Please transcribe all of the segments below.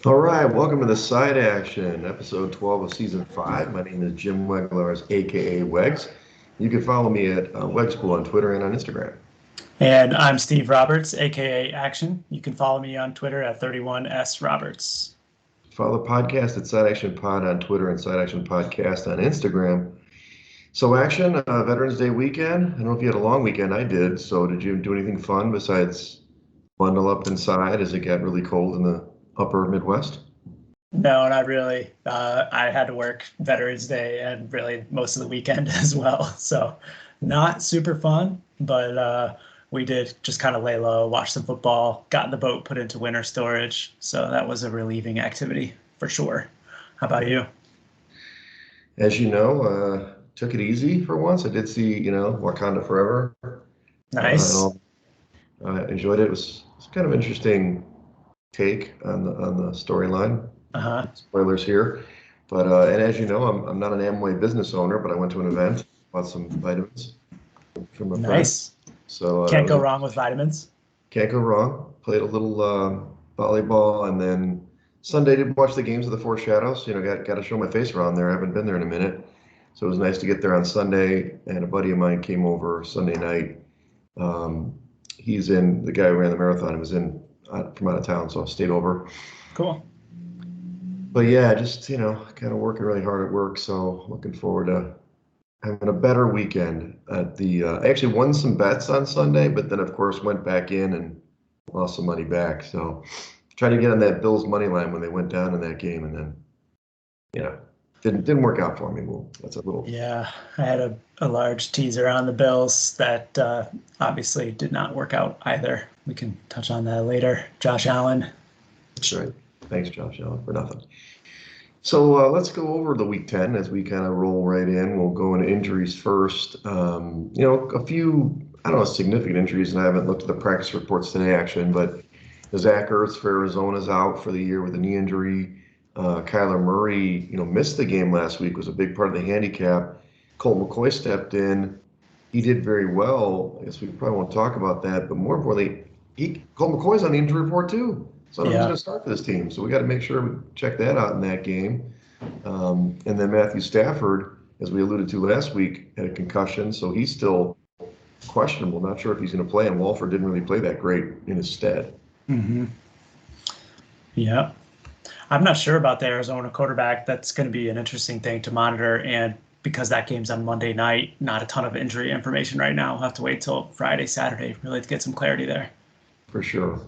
All right, welcome to the Side Action, episode 12 of season 5. My name is Jim Weglars, aka Wegs. You can follow me at Wegspool on Twitter and on Instagram. And I'm Steve Roberts, aka Action. You can follow me on Twitter at 31S Roberts. Follow the podcast at Side Action Pod on Twitter and Side Action Podcast on Instagram. So, Action, Veterans Day weekend. I don't know if you had a long weekend. I did. So, did you do anything fun besides bundle up inside as it got really cold in the upper Midwest? No, not really. I had to work Veterans Day and really most of the weekend as well. So not super fun, but we did just kind of lay low, watch some football, got the boat put into winter storage. So that was a relieving activity for sure. How about you? As you know, took it easy for once. I did see, Wakanda Forever. Nice. I enjoyed it. It was kind of interesting take on the storyline. Uh-huh. Spoilers here, but and as you know, I'm not an Amway business owner, but I went to an event, bought some vitamins from a friend. Nice. So Can't go wrong with vitamins. can't go wrong. Played a little volleyball, and then Sunday did watch the games of the Four Shadows. Got to show my face around there. I haven't been there in a minute, so it was nice to get there on Sunday. And a buddy of mine came over Sunday night. The guy who ran the marathon. He was from out of town, so I stayed over. Cool. But yeah, just kind of working really hard at work. So looking forward to having a better weekend at the. I actually won some bets on Sunday, but then of course went back in and lost some money back. So tried to get on that Bills money line when they went down in that game, and then didn't work out for me. Well, that's a little. Yeah, I had a large teaser on the Bills that obviously did not work out either. We can touch on that later. Josh Allen. That's right. Thanks, Josh Allen, for nothing. So let's go over the Week 10 as we kind of roll right in. We'll go into injuries first. A few, I don't know, significant injuries, and I haven't looked at the practice reports today, Action, but Zach Ertz for Arizona's out for the year with a knee injury. Kyler Murray, missed the game last week, was a big part of the handicap. Colt McCoy stepped in. He did very well. I guess we probably won't talk about that, but more importantly, Colt McCoy's on the injury report too. So who's going to start for this team? So we got to make sure we check that out in that game. And then Matthew Stafford, as we alluded to last week, had a concussion, so he's still questionable. Not sure if he's going to play, and Walford didn't really play that great in his stead. Mm-hmm. Yeah. I'm not sure about the Arizona quarterback. That's going to be an interesting thing to monitor. And because that game's on Monday night, not a ton of injury information right now. We'll have to wait till Friday, Saturday, really to get some clarity there. For sure.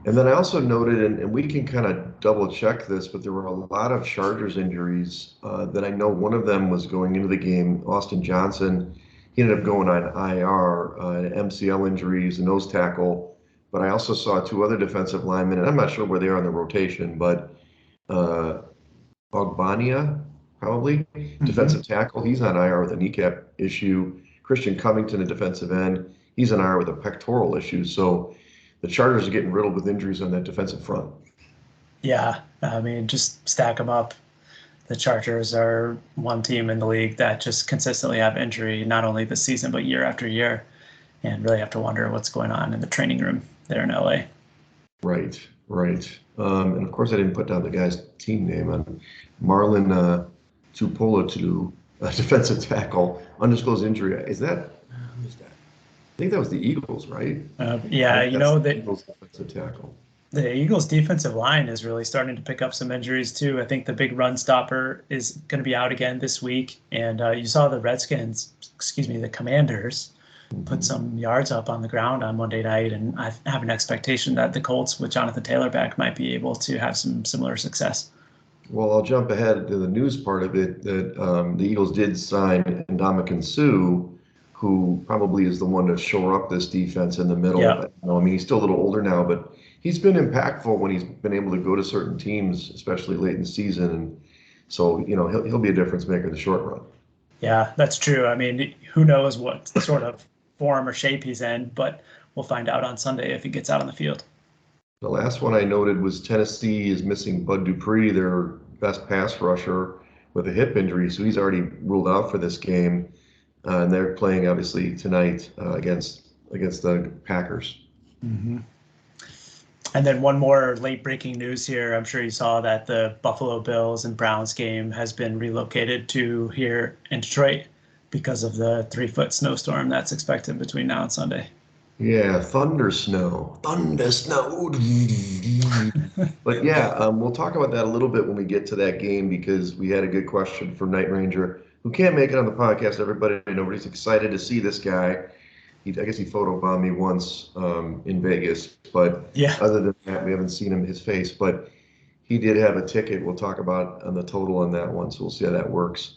And then I also noted, and we can kind of double check this, but there were a lot of Chargers injuries that I know one of them was going into the game. Austin Johnson, he ended up going on IR, MCL injuries, a nose tackle. But I also saw two other defensive linemen, and I'm not sure where they are in the rotation, but Ogbania, probably, defensive tackle. He's on IR with a kneecap issue. Christian Covington, a defensive end. He's on IR with a pectoral issue. So the Chargers are getting riddled with injuries on that defensive front. Yeah, I mean, just stack them up. The Chargers are one team in the league that just consistently have injury, not only this season, but year after year, and really have to wonder what's going on in the training room there in LA. Right. And of course, I didn't put down the guy's team name on Marlon Tuipulotu, defensive tackle, undisclosed injury. Who's that? I think that was the Eagles, right? Yeah, the Eagles defensive tackle. The Eagles' defensive line is really starting to pick up some injuries too. I think the big run stopper is going to be out again this week, and you saw the Commanders, put some yards up on the ground on Monday night, and I have an expectation that the Colts with Jonathan Taylor back might be able to have some similar success. Well, I'll jump ahead to the news part of it that the Eagles did sign Ndamukong Suh, who probably is the one to shore up this defense in the middle. Yeah. He's still a little older now, but he's been impactful when he's been able to go to certain teams, especially late in the season. And so, he'll be a difference maker in the short run. Yeah, that's true. I mean, who knows what sort of form or shape he's in, but we'll find out on Sunday if he gets out on the field. The last one I noted was Tennessee is missing Bud Dupree, their best pass rusher, with a hip injury. So he's already ruled out for this game. And they're playing, obviously, tonight against the Packers. Mm-hmm. And then one more late breaking news here. I'm sure you saw that the Buffalo Bills and Browns game has been relocated to here in Detroit because of the 3-foot snowstorm that's expected between now and Sunday. Yeah, thunder snow, thunder snow. But yeah, we'll talk about that a little bit when we get to that game because we had a good question from Night Ranger who can't make it on the podcast. Nobody's excited to see this guy. I guess he photobombed me once in Vegas, but Yeah. other than that, we haven't seen his face. But he did have a ticket. We'll talk about on the total on that one, so we'll see how that works.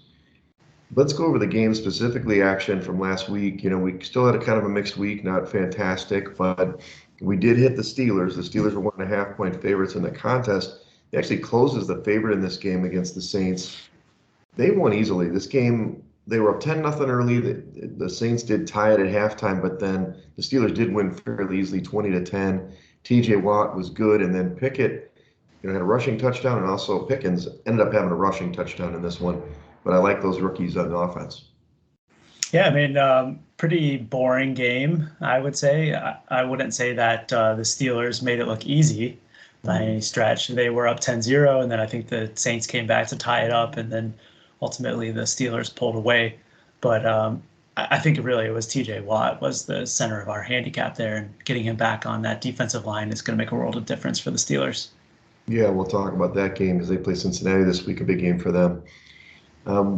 Let's go over the game specifically action from last week. We still had a kind of a mixed week, not fantastic, but we did hit the Steelers. The Steelers were 1.5-point favorites in the contest. It actually closes the favorite in this game against the Saints. They won easily. This game, they were up 10-0 early. The Saints did tie it at halftime, but then the Steelers did win fairly easily, 20-10. TJ Watt was good, and then Pickett, had a rushing touchdown, and also Pickens ended up having a rushing touchdown in this one. But I like those rookies on offense. Yeah, I mean, pretty boring game, I would say. I wouldn't say that the Steelers made it look easy by any stretch. They were up 10-0, and then I think the Saints came back to tie it up, and then ultimately the Steelers pulled away. But I think really it was TJ Watt was the center of our handicap there, and getting him back on that defensive line is going to make a world of difference for the Steelers. Yeah, we'll talk about that game because they play Cincinnati this week, a big game for them.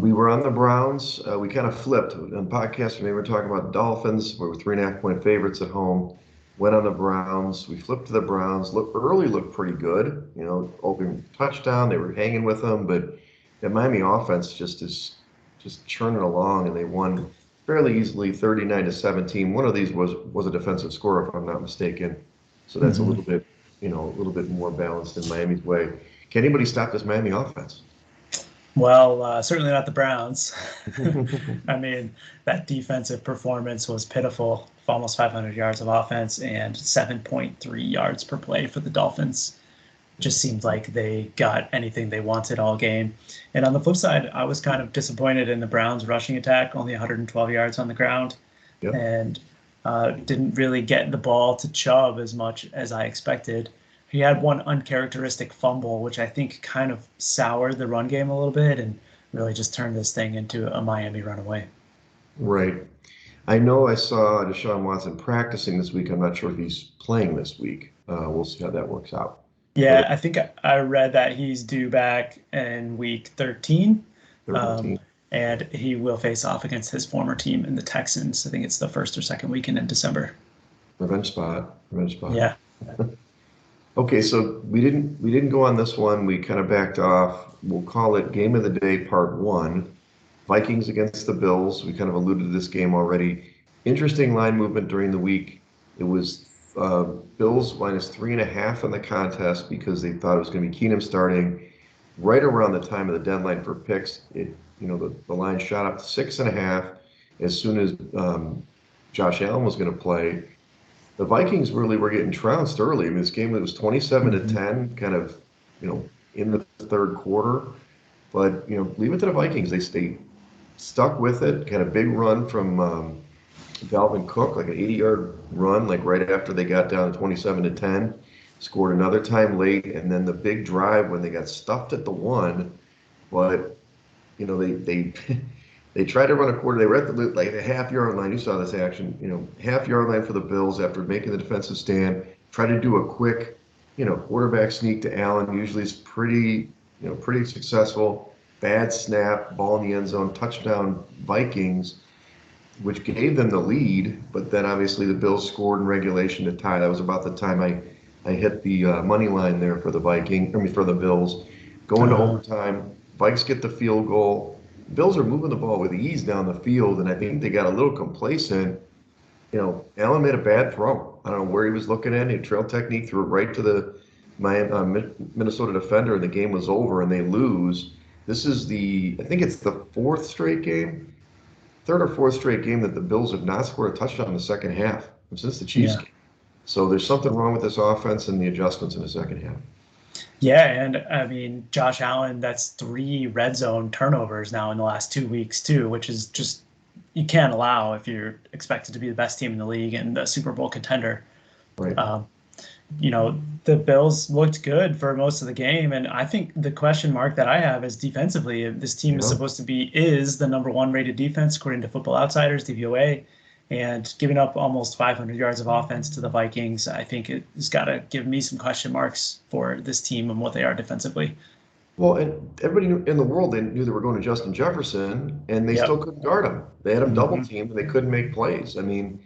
We were on the Browns. We kind of flipped on the podcast. We were talking about Dolphins. We were 3.5-point favorites at home. Went on the Browns. We flipped to the Browns. Looked pretty good. Open touchdown. They were hanging with them, but the Miami offense is churning along, and they won fairly easily, 39-17. One of these was a defensive score, if I'm not mistaken. So that's a little bit more balanced in Miami's way. Can anybody stop this Miami offense? Well, certainly not the Browns. I mean, that defensive performance was pitiful. Almost 500 yards of offense and 7.3 yards per play for the Dolphins. Just seemed like they got anything they wanted all game. And on the flip side, I was kind of disappointed in the Browns rushing attack, only 112 yards on the ground. Yep. And didn't really get the ball to Chubb as much as I expected. He had one uncharacteristic fumble, which I think kind of soured the run game a little bit and really just turned this thing into a Miami runaway. Right. I know I saw Deshaun Watson practicing this week. I'm not sure if he's playing this week. We'll see how that works out. Yeah, I think I read that he's due back in week 13. 13. And he will face off against his former team in the Texans. I think it's the first or second weekend in December. Revenge spot. Yeah. Okay, so we didn't go on this one. We kind of backed off. We'll call it Game of the Day Part 1. Vikings against the Bills. We kind of alluded to this game already. Interesting line movement during the week. It was Bills minus 3.5 in the contest because they thought it was going to be Keenum starting. Right around the time of the deadline for picks, the line shot up to 6.5 as soon as Josh Allen was going to play. The Vikings really were getting trounced early. I mean, this game, it was 27-10, kind of, in the third quarter. But, leave it to the Vikings. They stayed stuck with it. Had a big run from Dalvin Cook, like an 80-yard run, like right after they got down 27-10. Scored another time late, and then the big drive when they got stuffed at the 1. But, they tried to run a quarter. They were at the half-yard line. You saw this action. Half-yard line for the Bills after making the defensive stand. Try to do a quick, quarterback sneak to Allen. Usually it's pretty successful. Bad snap, ball in the end zone, touchdown Vikings, which gave them the lead. But then obviously the Bills scored in regulation to tie. That was about the time I hit the money line there for the for the Bills. Going to overtime, Vikes get the field goal. Bills are moving the ball with ease down the field, and I think they got a little complacent. Allen made a bad throw. I don't know where he was looking at. He trail technique, threw it right to the Minnesota defender, and the game was over, and they lose. This is I think it's the third or fourth straight game that the Bills have not scored a touchdown in the second half since the Chiefs game. So there's something wrong with this offense and the adjustments in the second half. Yeah, and I mean, Josh Allen, that's 3 red zone turnovers now in the last 2 weeks too, which is just, you can't allow if you're expected to be the best team in the league and the Super Bowl contender. Right. the Bills looked good for most of the game. And I think the question mark that I have is defensively. This team is Yeah. supposed to is the number one rated defense according to Football Outsiders, DVOA. And giving up almost 500 yards of offense to the Vikings, I think it's got to give me some question marks for this team and what they are defensively. Well, and everybody in the world, they knew they were going to Justin Jefferson, and they still Yep. couldn't guard him. They had him double Hmm. teamed, and they couldn't make plays. I mean,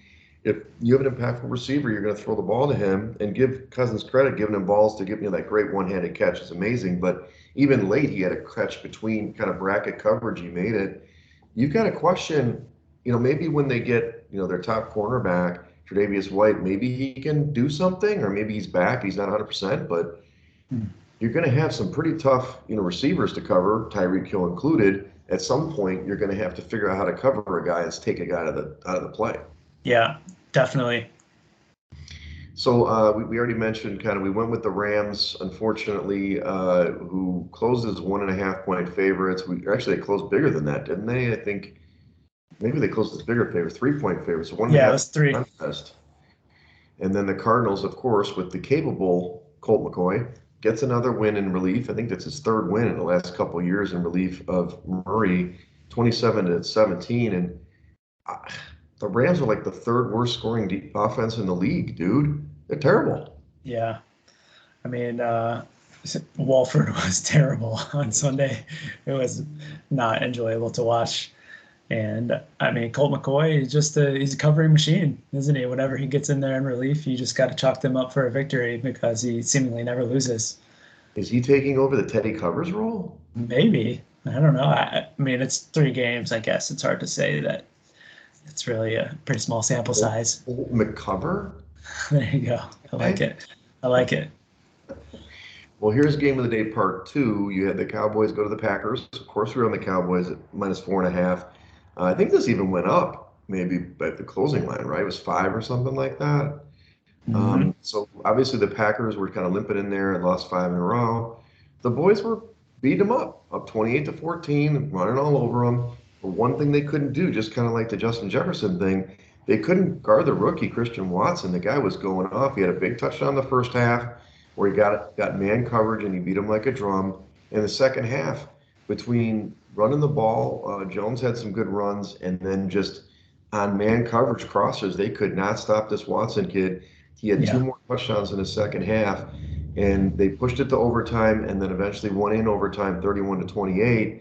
if you have an impactful receiver, you're going to throw the ball to him and give Cousins credit, giving him balls to give that great one-handed catch is amazing. But even late, he had a catch between kind of bracket coverage. He made it. You've got to question, maybe when they get, their top cornerback, Tre'Davious White, maybe he can do something, or maybe he's back. He's not 100%, but you're going to have some pretty tough, receivers to cover, Tyreek Hill included. At some point, you're going to have to figure out how to cover a guy and take a guy out of the play. Yeah, definitely. So we already mentioned we went with the Rams, unfortunately, who closed as 1.5 point favorites. They closed bigger than that, didn't they? I think maybe they closed as bigger favorites, 3 point favorites, so one and a Yeah, it half was three. contest. And then the Cardinals, of course, with the capable Colt McCoy, gets another win in relief. I think that's his third win in the last couple of years in relief of Murray, 27-17. And the Rams are like the third worst scoring offense in the league, dude. They're terrible. Yeah. I mean, Walford was terrible on Sunday. It was not enjoyable to watch. And I mean, Colt McCoy is he's a covering machine, isn't he? Whenever he gets in there in relief, you just got to chalk them up for a victory because he seemingly never loses. Is he taking over the Teddy Covers role? Maybe. I don't know. I mean, it's 3 games, I guess. It's hard to say that it's really a pretty small sample size. Colt McCover? There you go. I like it. I like it. Well, here's game of the day part two. You had the Cowboys go to the Packers. Of course, we were on the Cowboys at -4.5. I think this even went up maybe at the closing line, right? It was 5 or something like that. Mm-hmm. So obviously the Packers were kind of limping in there and lost 5 in a row. The boys were beating them up 28-14, running all over them. But one thing they couldn't do, just kind of like the Justin Jefferson thing, they couldn't guard the rookie Christian Watson. The guy was going off. He had a big touchdown in the first half where he got man coverage and he beat him like a drum. In the second half, between running the ball, Jones had some good runs, and then just on man coverage crossers, they could not stop this Watson kid. He had 2 Yeah. more touchdowns in the second half, and they pushed it to overtime, and then eventually won in overtime, 31-28.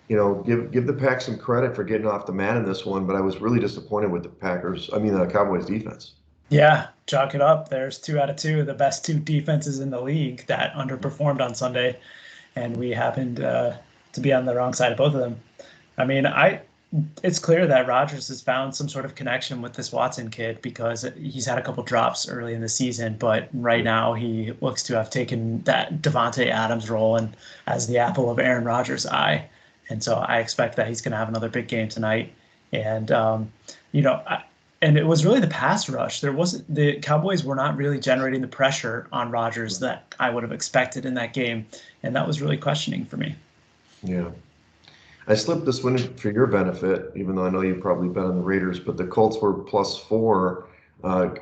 Give the Pack some credit for getting off the mat in this one, but I was really disappointed with the Cowboys defense. Yeah, chalk it up. There's 2 out of 2, the best 2 defenses in the league that underperformed on Sunday, and we happened to be on the wrong side of both of them. I mean, it's clear that Rodgers has found some sort of connection with this Watson kid because he's had a couple drops early in the season, but right now he looks to have taken that Devontae Adams role and as the apple of Aaron Rodgers' eye. And so I expect that he's going to have another big game tonight. And you know, and it was really the pass rush. The Cowboys were not really generating the pressure on Rodgers that I would have expected in that game, and that was really questioning for me. Yeah. I slipped this one in for your benefit, even though I know you probably bet on the Raiders, but the Colts were +4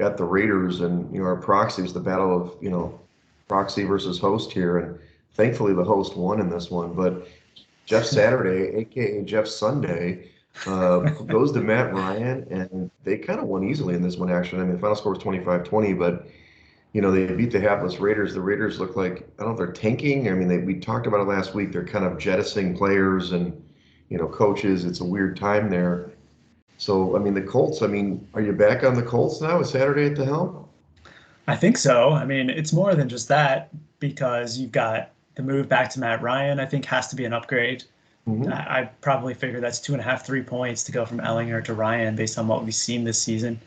at the Raiders, and our proxy is the battle of proxy versus host here, and thankfully the host won in this one. But Jeff Saturday, aka Jeff Sunday, goes to Matt Ryan, and they kind of won easily in this one. Actually, I mean the final score was 25-20, but they beat the hapless Raiders. The Raiders look like, I don't know if they're tanking. I mean, we talked about it last week. They're kind of jettisoning players and coaches. It's a weird time there. So, I mean, the Colts, are you back on the Colts now with Saturday at the helm? I think so. I mean, it's more than just that because you've got the move back to Matt Ryan, I think has to be an upgrade. Hmm. I probably figure that's 2.5, 3 points to go from Ellinger to Ryan based on what we've seen this season.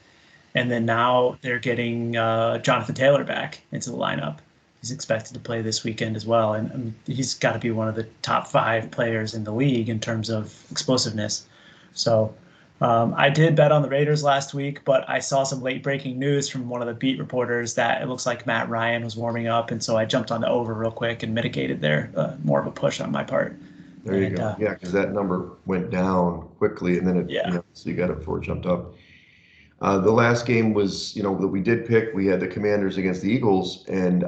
And then now they're getting Jonathan Taylor back into the lineup. He's expected to play this weekend as well. And I mean, he's got to be one of the top 5 players in the league in terms of explosiveness. So I did bet on the Raiders last week, but I saw some late breaking news from one of the beat reporters that it looks like Matt Ryan was warming up. And so I jumped on the over real quick and mitigated there, more of a push on my part. There you And go. Yeah, because that number went down quickly, and then yeah. so you got it before it jumped up. The last game was, that we did pick. We had the Commanders against the Eagles, and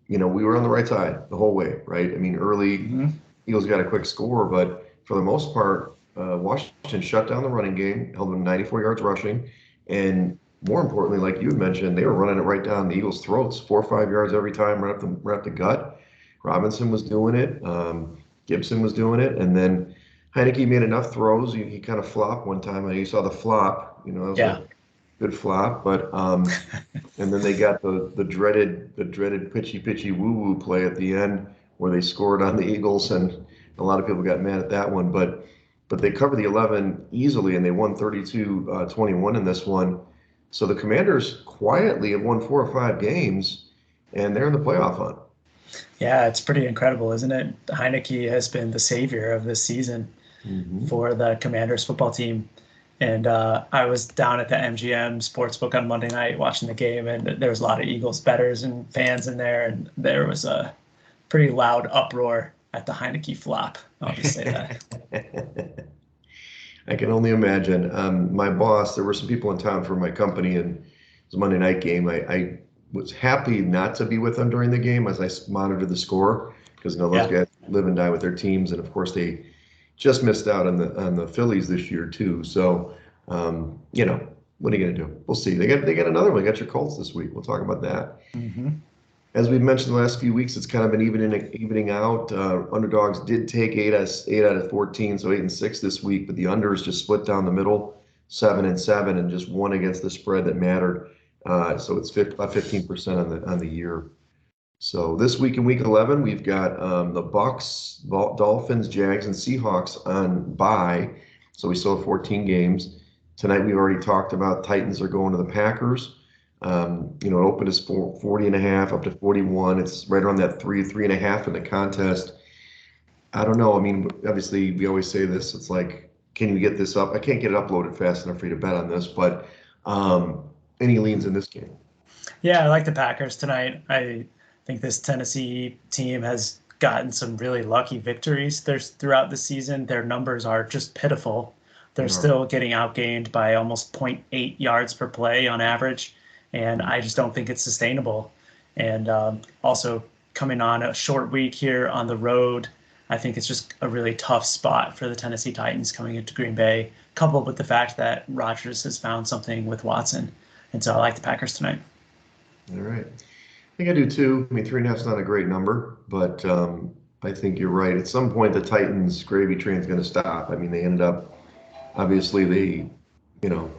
we were on the right side the whole way, right? I mean, early Hmm. Eagles got a quick score, but for the most part, Washington shut down the running game, held them 94 yards rushing, and more importantly, like you had mentioned, they were running it right down the Eagles' throats, 4 or 5 yards every time, right up the gut. Robinson was doing it, Gibson was doing it, and then Heineke made enough throws. He kind of flopped one time, and you saw the flop. That was Yeah. a good flop, but and then they got the dreaded pitchy woo woo play at the end where they scored on the Eagles, and a lot of people got mad at that one. But they covered the 11 easily, and they won 32-21 in this one. So the Commanders quietly have won 4 or 5 games, and they're in the playoff hunt. Yeah, it's pretty incredible, isn't it? Heineke has been the savior of this season Hmm. for the Commanders football team. And I was down at the MGM Sportsbook on Monday night watching the game, and there was a lot of Eagles bettors and fans in there, and there was a pretty loud uproar at the Heineke flop. I'll just say that. I can only imagine. My boss, there were some people in town for my company, and it was a Monday night game. I was happy not to be with them during the game as I monitored the score because those Yeah. guys live and die with their teams, and of course they just missed out on the Phillies this year too. So, what are you gonna do? We'll see. They got another one. They got your Colts this week. We'll talk about that. Hmm. As we've mentioned the last few weeks, it's kind of been evening out. Underdogs did take eight out of 14, so 8-6 this week, but the unders just split down the middle, 7-7, and just one against the spread that mattered. So it's about 15% on the year. So this week in week 11, we've got the Bucks, Dolphins, Jags, and Seahawks on bye. So we still have 14 games. Tonight we've already talked about Titans are going to the Packers. It opened as 40.5 up to 41. It's right around that 3.5 in the contest. I don't know. I mean, obviously we always say this. It's like, can you get this up? I can't get it uploaded fast enough for you to bet on this, but any leans in this game? Yeah, I like the Packers tonight. I think this Tennessee team has gotten some really lucky victories. Throughout the season. Their numbers are just pitiful. They They're are. still getting outgained by almost zero point 0.8 yards per play on average, and I just don't think it's sustainable. And also coming on a short week here on the road, I think it's just a really tough spot for the Tennessee Titans coming into Green Bay, coupled with the fact that Rodgers has found something with Watson. And so I like the Packers tonight. All right. I think I do too. I mean, 3.5 is not a great number, but I think you're right. At some point, the Titans gravy train's going to stop. I mean, they ended up, obviously, you know,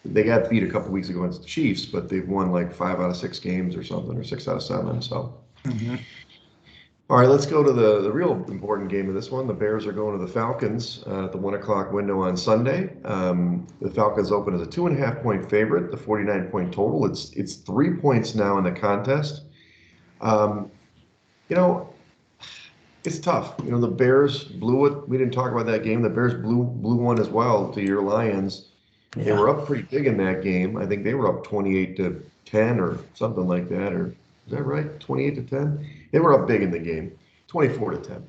they got beat a couple weeks ago against the Chiefs, but they've won like 5 out of 6 games or something, or 6 out of 7. So, Hmm. all right, let's go to the real important game of this one. The Bears are going to the Falcons at the 1 o'clock window on Sunday. The Falcons open as a 2.5 point favorite, the 49 point total. It's 3 points now in the contest. Um, you know, it's tough. The Bears blew it. We didn't talk about that game. The Bears blew one as well to your Lions. They Yeah. were up pretty big in that game. I think they were up 28-10 or something like that. Or is that right? 28-10. They were up big in the game, 24-10,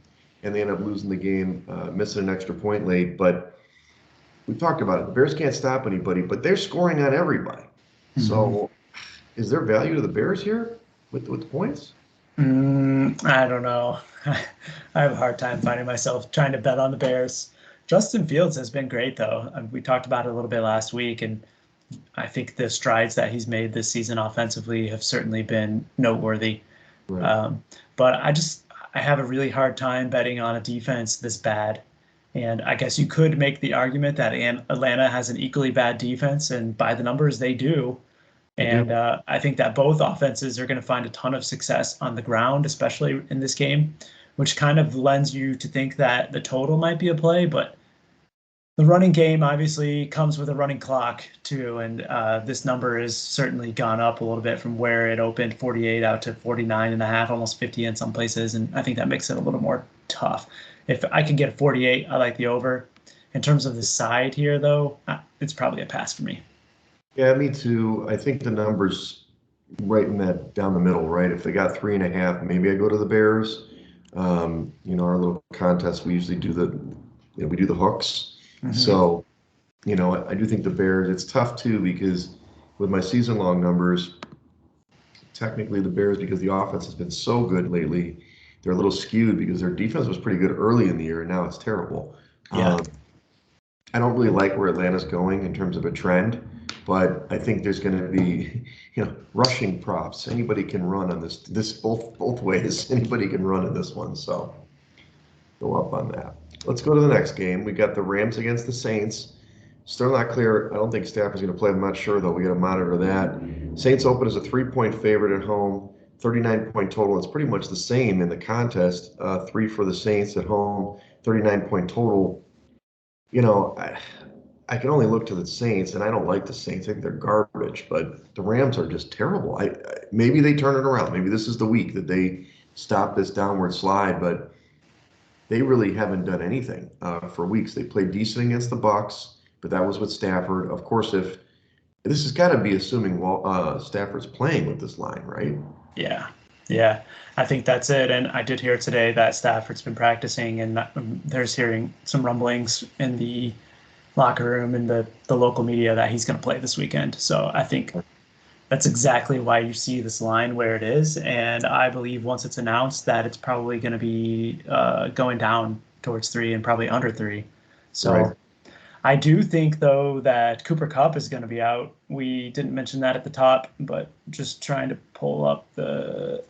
and they ended up losing the game, missing an extra point late. But we talked about it. The Bears can't stop anybody, but they're scoring on everybody. Hmm. So, is there value to the Bears here with the points? I don't know. I have a hard time finding myself trying to bet on the Bears. Justin Fields has been great, though. We talked about it a little bit last week, and I think the strides that he's made this season offensively have certainly been noteworthy. Right. Um, but I have a really hard time betting on a defense this bad. And I guess you could make the argument that Atlanta has an equally bad defense, and by the numbers, they do. They And do. I think that both offenses are going to find a ton of success on the ground, especially in this game, which kind of lends you to think that the total might be a play. But the running game obviously comes with a running clock too, and this number has certainly gone up a little bit from where it opened 48 out to 49.5, almost 50 in some places, and I think that makes it a little more tough. If I can get 48, I like the over. In terms of the side here, though, it's probably a pass for me. Yeah, me too. I think the numbers right in that down the middle, right? If they got 3.5, maybe I go to the Bears. Our little contest, we usually do we do the hooks. Hmm. So I do think the Bears, it's tough too because with my season long numbers, technically the Bears, because the offense has been so good lately, they're a little skewed because their defense was pretty good early in the year and now it's terrible. Yeah. I don't really like where Atlanta's going in terms of a trend, but I think there's going to be, rushing props. Anybody can run on this both ways. Anybody can run in this one, so go up on that. Let's go to the next game. We got the Rams against the Saints. Still not clear. I don't think Stafford's going to play. I'm not sure, though. We got to monitor that. Saints open as a 3-point favorite at home, 39-point total. It's pretty much the same in the contest. 3 for the Saints at home, 39-point total. I can only look to the Saints, and I don't like the Saints. I think they're garbage, but the Rams are just terrible. Maybe they turn it around. Maybe this is the week that they stop this downward slide, but they really haven't done anything for weeks. They played decent against the Bucks, but that was with Stafford. Of course, if this has got to be assuming Stafford's playing with this line, right? Yeah. Yeah. I think that's it. And I did hear today that Stafford's been practicing, and there's hearing some rumblings in the locker room and the local media that he's going to play this weekend. So I think that's exactly why you see this line where it is. And I believe once it's announced that it's probably going to be going down towards 3 and probably under 3. So Right. I do think, though, that Cooper Kupp is going to be out. We didn't mention that at the top, but just trying to pull up the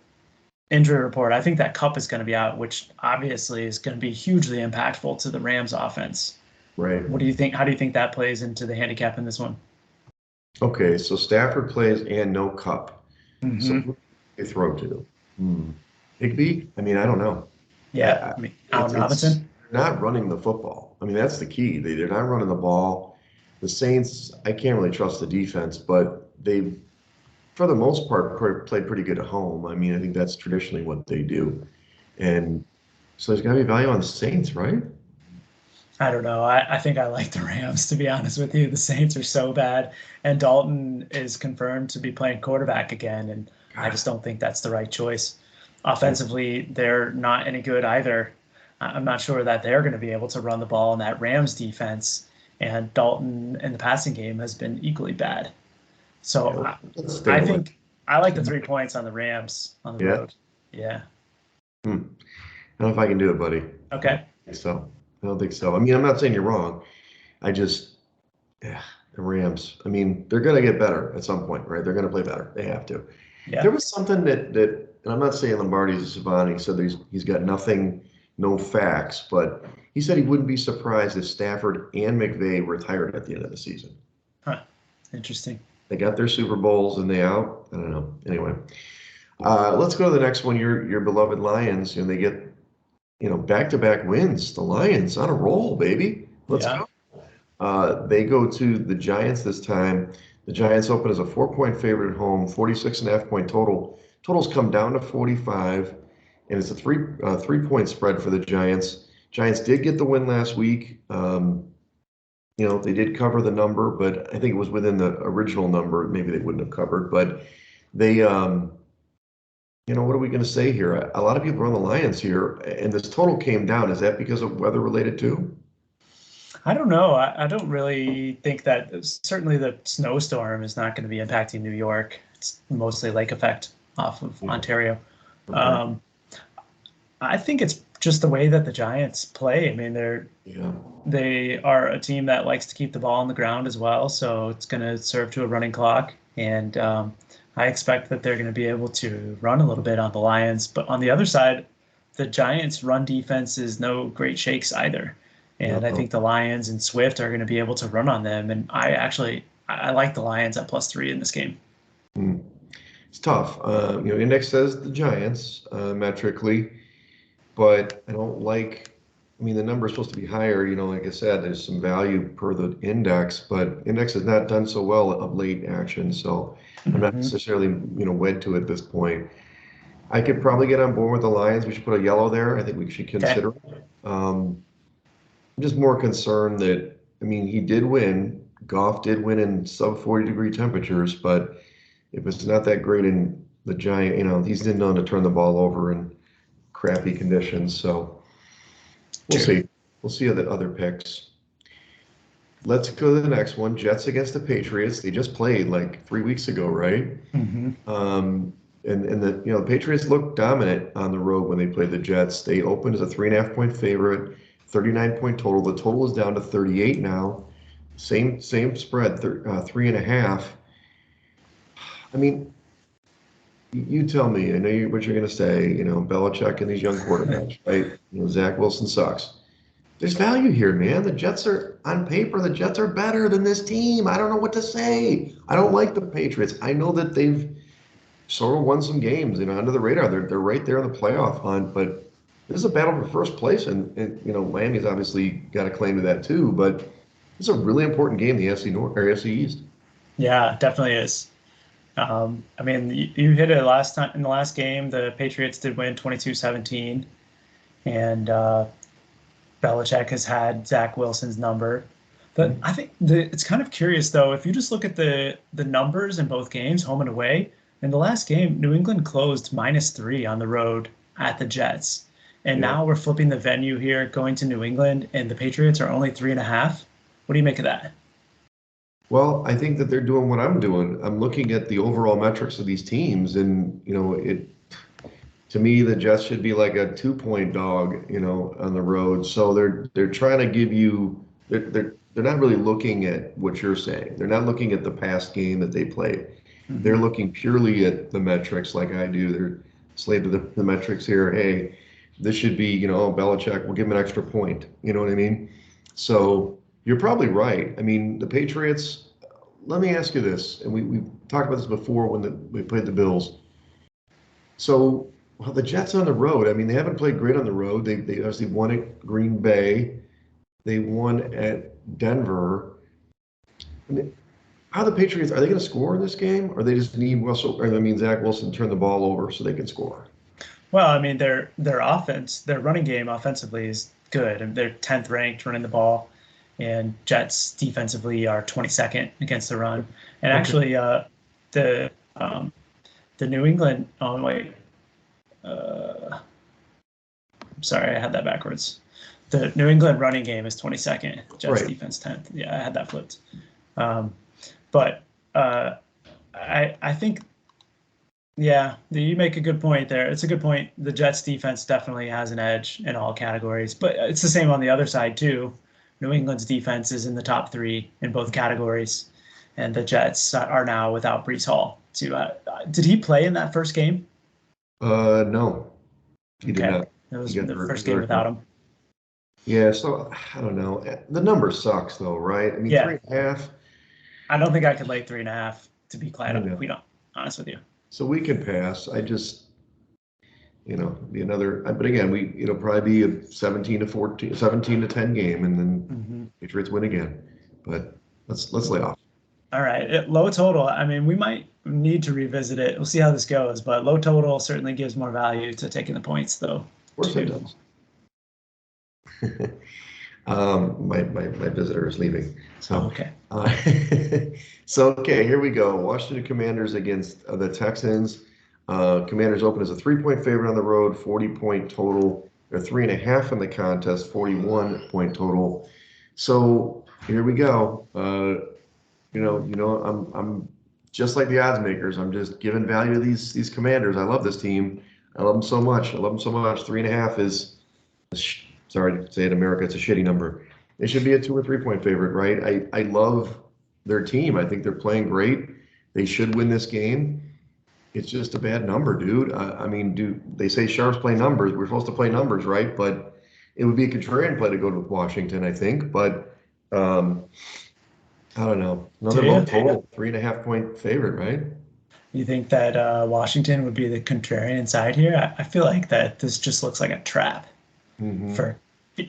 injury report, I think that Kupp is going to be out, which obviously is going to be hugely impactful to the Rams offense. Right. What do you think? How do you think that plays into the handicap in this one? Okay, so Stafford plays and no Cup. So Mm-hmm. who do they throw to? Higby? I mean, I don't know. Yeah, I mean, Allen It's Robinson. not running the football. I mean, that's the key. They're not running the ball. The Saints, I can't really trust the defense, but they've, for the most part, played pretty good at home. I mean, I think that's traditionally what they do. And so there's got to be value on the Saints, right? I don't know. I think I like the Rams, to be honest with you. The Saints are so bad, and Dalton is confirmed to be playing quarterback again, and I God, just don't think that's the right choice. Offensively, they're not any good either. I'm not sure that they're going to be able to run the ball in that Rams defense, and Dalton in the passing game has been equally bad. yeah, So let's stay I away. think I like the 3 points on the Rams on the Yeah. road. Yeah. I don't know if I can do it, buddy. I don't Okay. think so. I don't think so. I mean, I'm not saying you're wrong. I just, yeah, the Rams. I mean, they're going to get better at some point, right? They're going to play better. They have to. There Yeah. was something and I'm not saying Lombardi's a savant. He said he's got nothing, no facts, but he said he wouldn't be surprised if Stafford and McVay retired at the end of the season. Huh. Interesting. They got their Super Bowls and they out. I don't know. Anyway, let's go to the next one. Your beloved Lions, and they get back-to-back wins. The Lions on a roll, baby. Let's Yeah. go. They go to the Giants this time. The Giants open as a 4-point favorite at home, 46.5-point total. Totals come down to 45, and it's a 3-point spread for the Giants. Giants did get the win last week. They did cover the number, but I think it was within the original number. Maybe they wouldn't have covered, but they, what are we going to say here? A lot of people are on the Lions here, and this total came down. Is that because of weather related too? I don't know. I don't really think that certainly the snowstorm is not going to be impacting New York. It's mostly lake effect off of Yeah. Ontario. Okay. Um, I think it's just the way that the Giants play. I mean, Yeah. they are a team that likes to keep the ball on the ground as well, so it's going to serve to a running clock. And I expect that they're going to be able to run a little bit on the Lions. But on the other side, the Giants' run defense is no great shakes either. And I No. think the Lions and Swift are going to be able to run on them. And I like the Lions at +3 in this game. Hmm. It's tough. Index says the Giants metrically, but I don't like. I mean, the number is supposed to be higher. Like I said, there's some value per the index, but index has not done so well of late action, so I'm not Mm-hmm. necessarily wed to it at this point. I could probably get on board with the Lions. We should put a yellow there. I think we should Okay. consider it. I'm just more concerned that, I mean, he did win. Goff did win in sub 40-degree temperatures, but if it's not that great in the Giant, he's been known to turn the ball over in crappy conditions. So we'll True. see. We'll see the other picks. let's go to the next one. Jets against the Patriots. They just played like 3 weeks ago, right? Hmm. And the Patriots looked dominant on the road when they played the Jets. They opened as a 3.5 point favorite, 39 point total. The total is down to 38 now. Same spread, 3.5. I mean, you tell me. I know what you're going to say. Belichick and these young quarterbacks, right? Zach Wilson sucks. There's value here, man. The Jets are on paper. The Jets are better than this team. I don't know what to say. I don't like the Patriots. I know that they've sort of won some games, under the radar. They're right there in the playoff hunt, but this is a battle for first place, and Miami's obviously got a claim to that too. But this is a really important game, the AFC North or AFC East. Yeah, definitely is. I mean, you hit it last time in the last game. The Patriots did win 22-17, and Belichick has had Zach Wilson's number. But I think it's kind of curious though. If you just look at the numbers in both games, home and away, in the last game, New England closed -3 on the road at the Jets, and Yeah. now we're flipping the venue here, going to New England, and the Patriots are only 3.5. What do you make of that? Well, I think that they're doing what I'm doing. I'm looking at the overall metrics of these teams, and it to me the Jets should be like a 2 point dog, on the road. So they're trying to give you they're not really looking at what you're saying. They're not looking at the past game that they played. They're Hmm. looking purely at the metrics like I do. They're slave to the metrics here. Hey, this should be, Belichick, we'll give him an extra point. You know what I mean? So you're probably right. I mean, the Patriots, let me ask you this, and we talked about this before when we played the Bills. So, well, the Jets on the road, I mean, they haven't played great on the road. They obviously won at Green Bay. They won at Denver. I mean, how the Patriots, are they going to score in this game? Or they just need Zach Wilson to turn the ball over so they can score? Well, I mean, their offense, their running game offensively is good, and they're 10th ranked running the ball. And Jets defensively are 22nd against the run. And Okay. actually, the um, the New England. Oh wait, uh, sorry, I had that backwards. The New England running game is 22nd. Jets Right. defense 10th. Yeah, I had that flipped. Um, but uh, I think, yeah, you make a good point there. It's a good point. The Jets defense definitely has an edge in all categories, but it's the same on the other side too. New England's defense is in the top three in both categories, and the Jets are now without Brees Hall. Did he play in that first game? No, he did Okay, not. it He was got the hurt. first game without him. Yeah, so I don't know. The number sucks though, right? I mean, Yeah, 3.5. I don't think I could lay 3.5 to be I know. quite honest with you. So we can pass. I just, be another, but again, it'll probably be a 17 to 14, 17 to 10 game, and then Hmm. Patriots win again. But let's lay off. All right, low total. I mean, we might need to revisit it. We'll see how this goes, but low total certainly gives more value to taking the points, though. Of course it Too. does. My visitor is leaving. Oh, So, okay. uh, so okay, here we go. Washington Commanders against the Texans. Commanders open as a 3 point favorite on the road, 40 point total. They're 3.5 in the contest, 41 point total. So here we go. I'm just like the odds makers. I'm just giving value to these Commanders. I love this team. I love them so much. I love them so much. 3.5 is sorry to say it, America, it's a shitty number. They should be a 2 or 3 point favorite, right? I love their team. I think they're playing great. They should win this game. It's just a bad number, dude. I mean, they say sharps play numbers? We're supposed to play numbers, right? But it would be a contrarian play to go to Washington, I think. But I don't know. Do Another low you? total, 3.5 point favorite, right? You think that Washington would be the contrarian side here? I feel like that this just looks like a trap Mm-hmm. for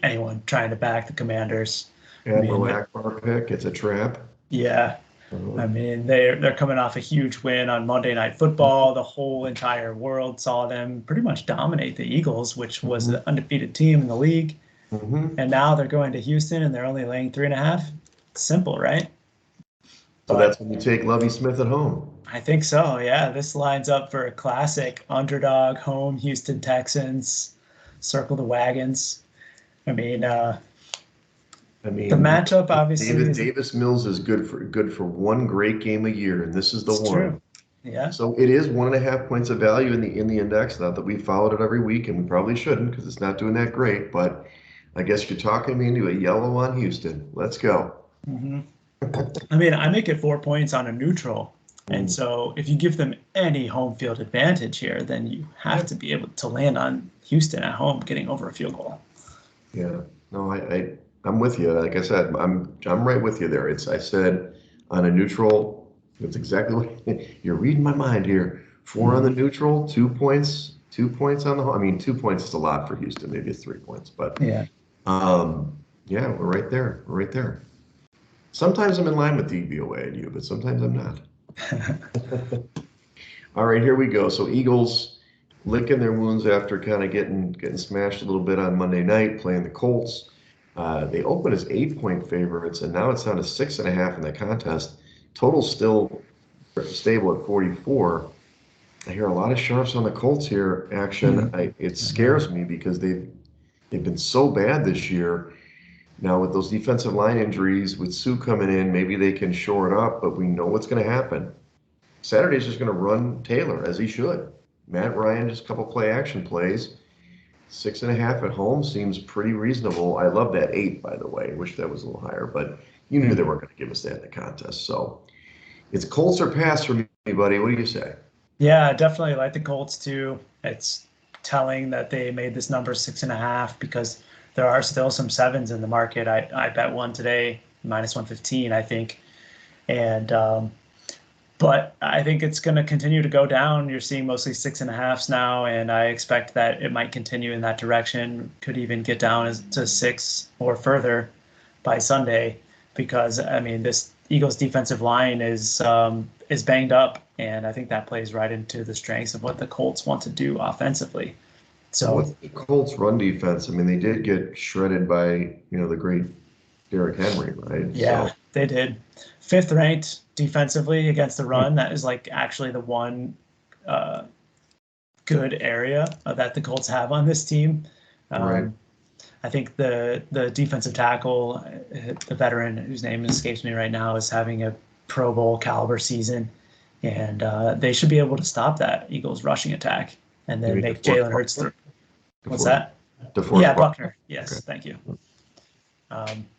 anyone trying to back the Commanders. I Admiral mean, Akbar pick. It's a trap. yeah. I Uh, mean, they're coming off a huge win on Monday Night Football. The whole entire world saw them pretty much dominate the Eagles, which was mhm, the undefeated team in the league. mhm. And now they're going to Houston and they're only laying 3.5. Simple, right? So But that's when you take Lovey Smith at home. I think so. Yeah, this lines up for a classic underdog home Houston Texans. Circle the wagons. I mean, I The mean, matchup obviously David is Davis Mills is good for one great game a year, and this is the it's one. true. Yeah. So it is 1.5 points of value in the index. Not that we followed it every week, and we probably shouldn't because it's not doing that great. But I guess you're talking me into a yellow on Houston. Let's go. hmm I mean, I make it 4 points on a neutral. And Mm, so if you give them any home field advantage here, then you have to be able to land on Houston at home getting over a field goal. yeah. No, I'm with you. Like I said, I'm right with you there. I said on a neutral. That's exactly what you're reading my mind here. Four on the Mhm. neutral, 2 points. 2 points on the home. I mean, 2 points is a lot for Houston. Maybe it's 3 points, but Yeah. yeah, we're right there. We're right there. Sometimes I'm in line with DVOA and you, but sometimes I'm not. All right, here we go. So Eagles licking their wounds after kind of getting smashed a little bit on Monday night, playing the Colts. They open as 8 point favorites, and now it's down to 6.5 in the contest. Total still stable at 44. I hear a lot of sharps on the Colts here. Action. Mhm. It I know. scares me because they've been so bad this year. Now with those defensive line injuries, with Sue coming in, maybe they can shore it up, but we know what's going to happen. Saturday's just going to run Taylor as he should. Matt Ryan, just a couple play action plays. 6.5 at home seems pretty reasonable. I love that 8, by the way. Wish that was a little higher, but you knew they Mhm. weren't going to give us that in the contest. So it's Colts or pass for me, buddy. What do you say? Yeah, I definitely like the Colts too. It's telling that they made this number 6.5 because there are still some sevens in the market. I bet one today, minus 115, I think. And but I think it's going to continue to go down. You're seeing mostly 6.5s now, and I expect that it might continue in that direction. Could even get down to 6 or further by Sunday, because I mean this Eagles defensive line is banged up, and I think that plays right into the strengths of what the Colts want to do offensively. Well, So what's the Colts run defense? I mean, they did get shredded by, the great Derrick Henry, right? yeah, So, they did. Fifth ranked defensively against the hmm, run. That is like actually the one uh, good area that the Colts have on this team. right. Um, I think the defensive tackle, the veteran whose name escapes me right now, is having a Pro Bowl caliber season, and they should be able to stop that Eagles rushing attack and You then mean make DeForest Jalen Hurts. Buckner? What's DeForest, that? Yeah, DeForest Buckner. Buckner. Okay. Yes, thank you.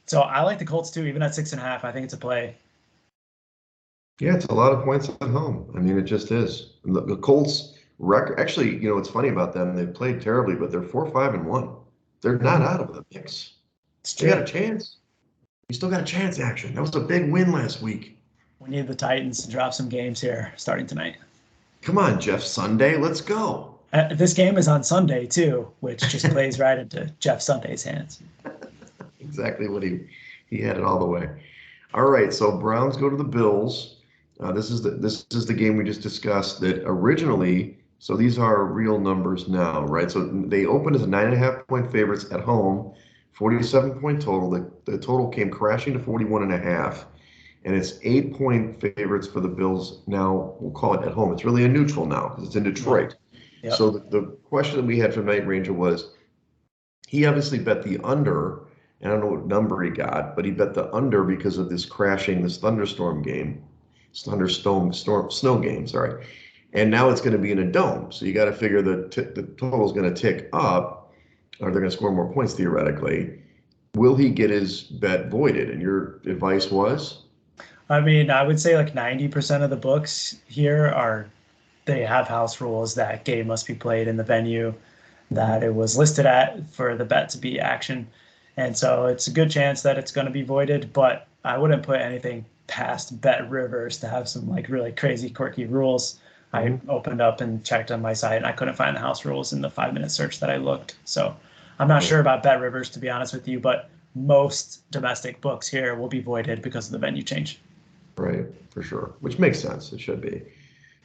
So I like the Colts too, even at 6.5. I think it's a play. Yeah, it's a lot of points at home. I mean, it just is. And the Colts record, actually, what's funny about them, they played terribly, but they're 4-5-1. They're not Mhm. out of the mix. It's They got a true. chance. You still got a chance, action. That was a big win last week. We need the Titans to drop some games here starting tonight. Come on, Jeff Sunday, let's go. This game is on Sunday too, which just plays right into Jeff Sunday's hands. Exactly what he had it all the way. All right, so Browns go to the Bills. This is the game we just discussed that originally. So these are real numbers now, right? So they opened as a 9.5 point favorites at home, 47 point total. The total came crashing to 41.5, and it's 8 point favorites for the Bills now. We'll call it at home. It's really a neutral now because it's in Yeah. Detroit. Yep. So the question that we had from Night Ranger was he obviously bet the under. I don't know what number he got, but he bet the under because of this crashing, this thunderstorm game, snow game. Sorry, and now it's going to be in a dome. So you got to figure the total is going to tick up, or they're going to score more points theoretically. Will he get his bet voided? And your advice was, I mean, I would say like 90% of the books here are they have house rules that game must be played in the venue that Mhm. it was listed at for the bet to be action. And so it's a good chance that it's going to be voided, but I wouldn't put anything past Bet Rivers to have some like really crazy quirky rules. I Mhm. opened up and checked on my site and I couldn't find the house rules in the 5 minute search that I looked. So I'm not Yeah, sure about Bet Rivers to be honest with you, but most domestic books here will be voided because of the venue change. right, for sure, which makes sense. It should be.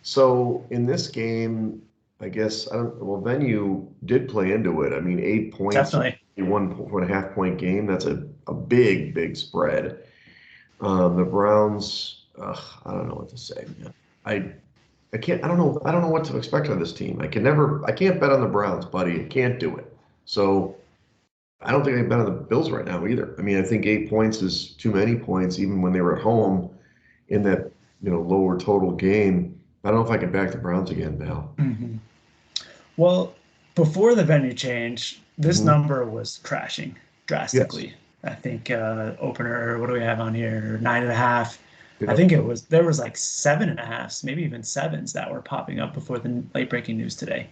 So in this game, I guess I don't. Well, venue did play into it. I mean, 8 points in Definitely. a 1.5 point game. That's a big, big spread. The Browns. I don't know what to say, man. I I can't. I don't know. I don't know what to expect on this team. I can never. I can't bet on the Browns, buddy. I can't do it. So I don't think I'd bet on the Bills right now either. I mean, I think 8 points is too many points, even when they were at home in that, lower total game. I don't know if I can back the Browns again, Val. Mhm. Well, before the venue change, this Hmm. number was crashing Yes. drastically. I think opener, what do we have on here? 9.5. I Yep. think there was like 7.5s, maybe even sevens that were popping up before the late breaking news today.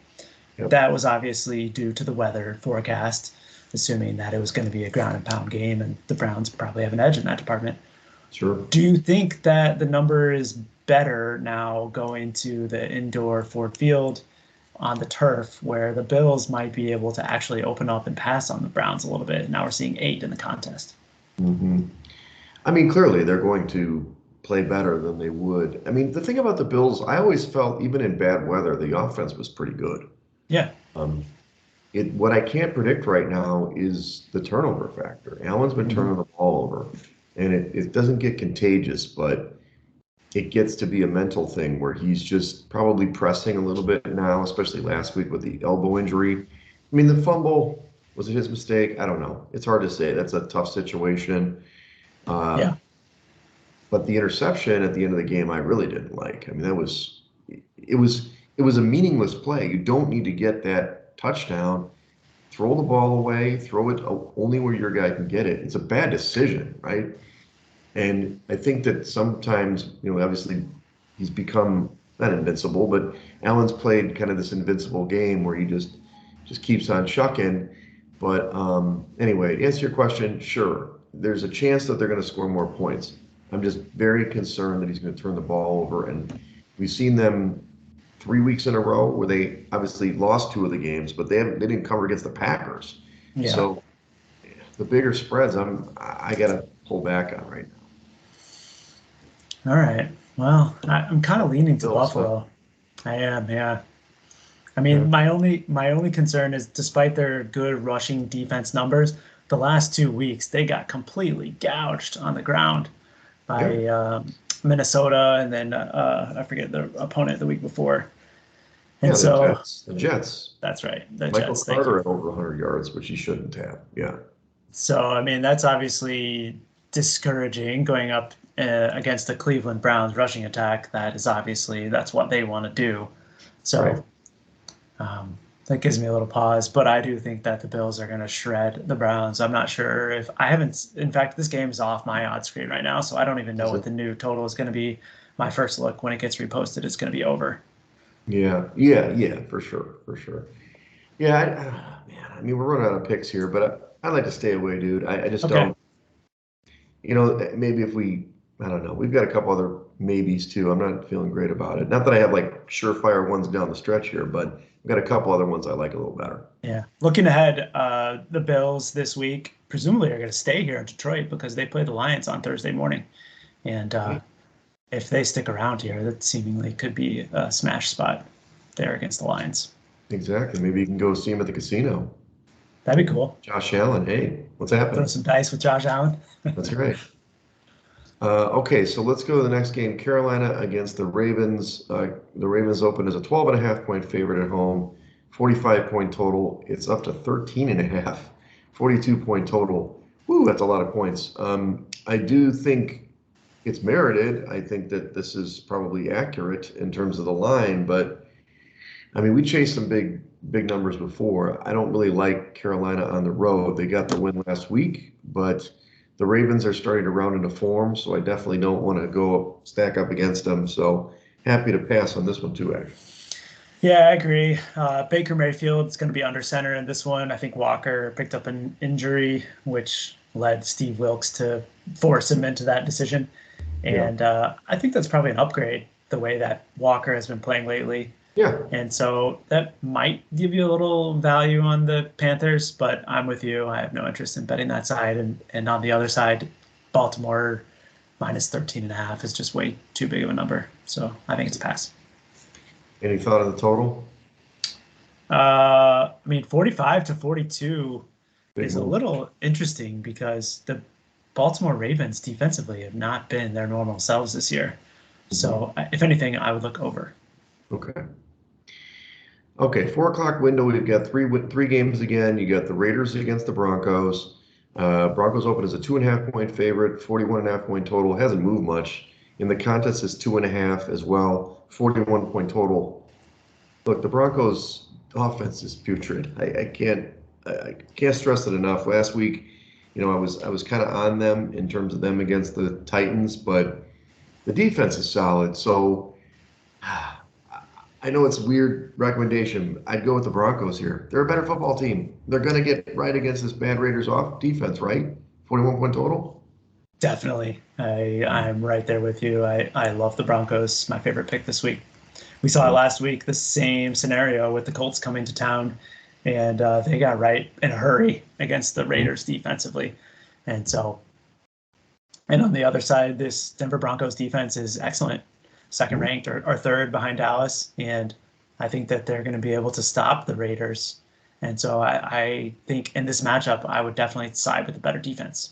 Yep. That was obviously due to the weather forecast, assuming that it was going to be a ground and pound game, and the Browns probably have an edge in that department. Sure. Do you think that the number is better now going to the indoor Ford Field on the turf where the Bills might be able to actually open up and pass on the Browns a little bit? Now we're seeing 8 in the contest. Hmm. I mean, clearly they're going to play better than they would. I mean, the thing about the Bills, I always felt even in bad weather, the offense was pretty good. Yeah. Um, what I can't predict right now is the turnover factor. Allen's been Hmm. turning the ball over, and it doesn't get contagious, but it gets to be a mental thing where he's just probably pressing a little bit now, especially last week with the elbow injury. I mean, the fumble, was it his mistake? I don't know. It's hard to say. That's a tough situation. Uh, Yeah. but the interception at the end of the game, I really didn't like. I mean, it was it was a meaningless play. You don't need to get that touchdown. Throw the ball away, throw it only where your guy can get it. It's a bad decision, right? And I think that sometimes, obviously he's become not invincible, but Allen's played kind of this invincible game where he just keeps on chucking. But anyway, to answer your question, sure, there's a chance that they're going to score more points. I'm just very concerned that he's going to turn the ball over, and we've seen them 3 weeks in a row where they obviously lost two of the games, but they didn't cover against the Packers. Yeah. So the bigger spreads, I got to pull back on right now. All right. Well, I'm kind of leaning to Bills, huh? Buffalo. I am. Yeah. I Yeah. mean, my only concern is despite their good rushing defense numbers, the last 2 weeks they got completely gouged on the ground Yeah. by Minnesota, and then I forget the opponent the week before. And Yeah, the so Jets. The Jets. that's right, the Michael Jets. Thank you. Carter at over 100 yards, which he shouldn't have. Yeah. So I mean, that's obviously discouraging going up against the Cleveland Browns rushing attack. That is obviously that's what they want to do. Right. So Um, that gives me a little pause, but I do think that the Bills are going to shred the Browns. I'm not sure if I haven't. In fact, this game is off my odds screen right now, so I don't even know Is what it? the new total is going to be. My first look when it gets reposted is going to be over. Yeah. Yeah. Yeah. For sure. For sure. Yeah. Man, I mean, we're running out of picks here, but I like to stay away, dude. I just Okay. don't. Maybe if I don't know. We've got a couple other maybes too. I'm not feeling great about it. Not that I have like surefire ones down the stretch here, but I've got a couple other ones I like a little better. Yeah. Looking ahead, the Bills this week presumably are going to stay here in Detroit because they play the Lions on Thursday morning, and if they stick around here, that seemingly could be a smash spot there against the Lions. Exactly. Maybe you can go see him at the casino. That'd be cool. Josh Allen. Hey, what's Throw happening? some dice with Josh Allen. That's right. Okay, so let's go to the next game. Carolina against the Ravens. The Ravens open as a 12.5 point favorite at home, 45 point total. It's up to 13 and a half, 42 point total. Woo, that's a lot of points. I do think it's merited. I think that this is probably accurate in terms of the line, but I mean, we chased some big numbers before. I don't really like Carolina on the road. They got the win last week, but the Ravens are starting to round into form, so I definitely don't want to go stack up against them. So happy to pass on this one too, actually. Yeah, I agree. Baker Mayfield's going to be under center in this one. I think Walker picked up an injury, which led Steve Wilkes to force him into that decision. Yeah. And I think that's probably an upgrade the way that Walker has been playing lately. Yeah. And so that might give you a little value on the Panthers, but I'm with you. I have no interest in betting that side. And on the other side, Baltimore minus 13.5 is just way too big of a number. So I think it's a pass. Any thought on the total? I mean, 45 to 42 Big is a move. little interesting because the Baltimore Ravens defensively have not been their normal selves this year. Mhm. So if anything, I would look over. Okay. Okay, 4 o'clock window. We've got three games again. You got the Raiders against the Broncos. Broncos open as a 2.5 point favorite, 41.5 point total. Hasn't moved much. In the contest is 2.5 as well, 41 point total. Look, the Broncos offense is putrid. I can't stress it enough. Last week, I was kind of on them in terms of them against the Titans, but the defense is solid. So I know it's a weird recommendation. I'd go with the Broncos here. They're a better football team. They're going to get right against this bad Raiders off defense, right? 41 point total. Definitely. I'm right there with you. I love the Broncos. My favorite pick this week. We saw it Yeah. last week, the same scenario with the Colts coming to town, and they got right in a hurry against the Raiders defensively. And so, and on the other side, this Denver Broncos defense is excellent, second Mhm. ranked or third behind Dallas. And I think that they're going to be able to stop the Raiders. And so I think in this matchup, I would definitely side with the better defense.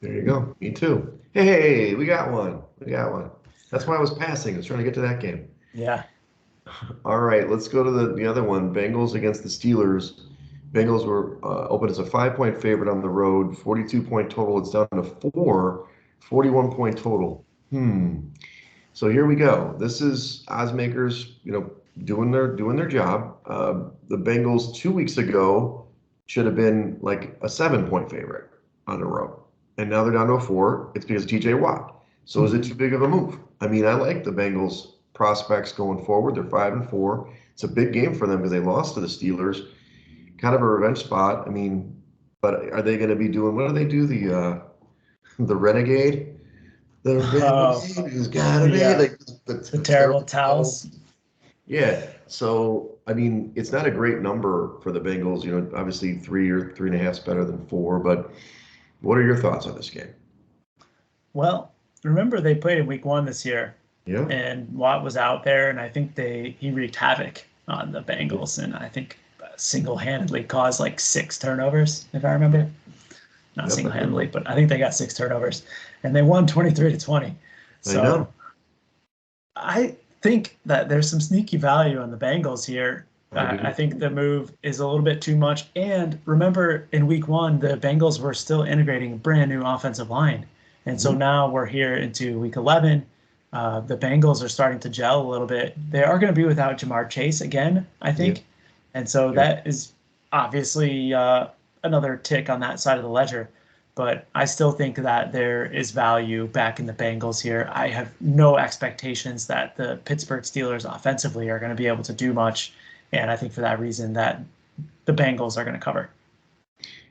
There you go. Me too. Hey, we got one. We got one. That's why I was passing. I was trying to get to that game. Yeah. All right, let's go to the other one. Bengals against the Steelers. Bengals were open as a 5 point favorite on the road, 42 point total. It's down to four, 41 point total. So here we go. This is oddsmakers, doing their job. The Bengals 2 weeks ago should have been like a 7 point favorite on the road, and now they're down to a four. It's because of TJ Watt. So is it too big of a move? I mean, I like the Bengals prospects going forward. They're 5-4. It's a big game for them because they lost to the Steelers. Kind of a revenge spot. I mean, but are they going to be doing? What do they do? The Renegade. The Oh, Renegade has got to be yeah. like The the terrible terrible towel. towels. Yeah. So I mean, it's not a great number for the Bengals. Obviously 3 or 3.5 is better than four. But what are your thoughts on this game? Well, remember they played in week one this year, Yeah. and Watt was out there, and I think he wreaked havoc on the Bengals, and I think single-handedly caused like 6 turnovers, if I remember. Not Yep. I single-handedly, do. but I think they got 6 turnovers, and they won 23-20. I So know. I think that there's some sneaky value on the Bengals here. I I do. think the move is a little bit too much. And remember, in week one, the Bengals were still integrating a brand new offensive line. And so Mhm. now we're here into week 11. The Bengals are starting to gel a little bit. They are going to be without Jamar Chase again, I Yeah. think. And so Yep. that is obviously another tick on that side of the ledger. But I still think that there is value back in the Bengals here. I have no expectations that the Pittsburgh Steelers offensively are going to be able to do much. And I think for that reason that the Bengals are going to cover.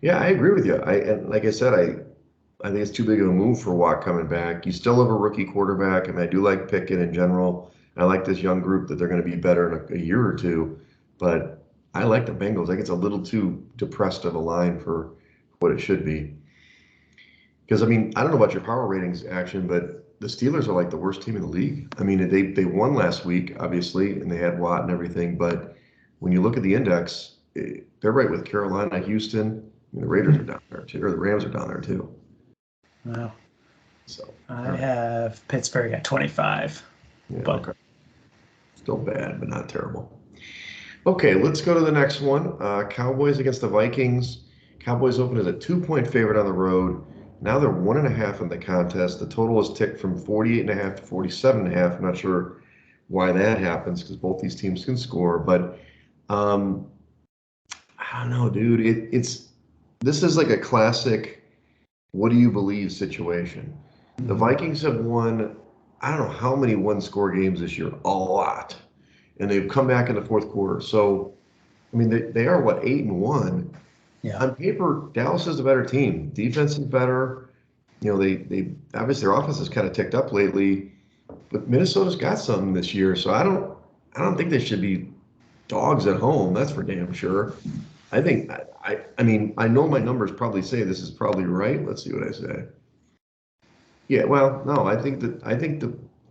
Yeah, I agree with you. And like I said, I think it's too big of a move for Watt coming back. You still have a rookie quarterback. I mean, I do like Pickett in general. I like this young group that they're going to be better in a year or two. But I like the Bengals. I think it's a little too depressed of a line for what it should be. Because I mean, I don't know about your power ratings action, but the Steelers are like the worst team in the league. I mean, they won last week, obviously, and they had Watt and everything. But when you look at the index, they're right with Carolina, Houston. I mean, the Raiders are down there too, or the Rams are down there too. Wow. So, all I right. have Pittsburgh at 25, Yeah, but okay. Still bad, but not terrible. Okay, let's go to the next one. Cowboys against the Vikings. Cowboys open as a 2 point favorite on the road. Now they're 1.5 in the contest. The total is ticked from 48.5 to 47.5. I'm not sure why that happens because both these teams can score, but um, I don't know, dude. It's this is like a classic what do you believe situation. The Mhm. Vikings have won, I don't know how many one-score games this year, a lot, and they've come back in the fourth quarter. So, I mean, they are what 8-1 Yeah. on paper. Dallas is the better team. Defense is better. They obviously their offense has kind of ticked up lately, but Minnesota's got something this year. So I don't think they should be dogs at home. That's for damn sure. I think I mean I know my numbers probably say this is probably right. Let's see what I say. Yeah, well, no, I think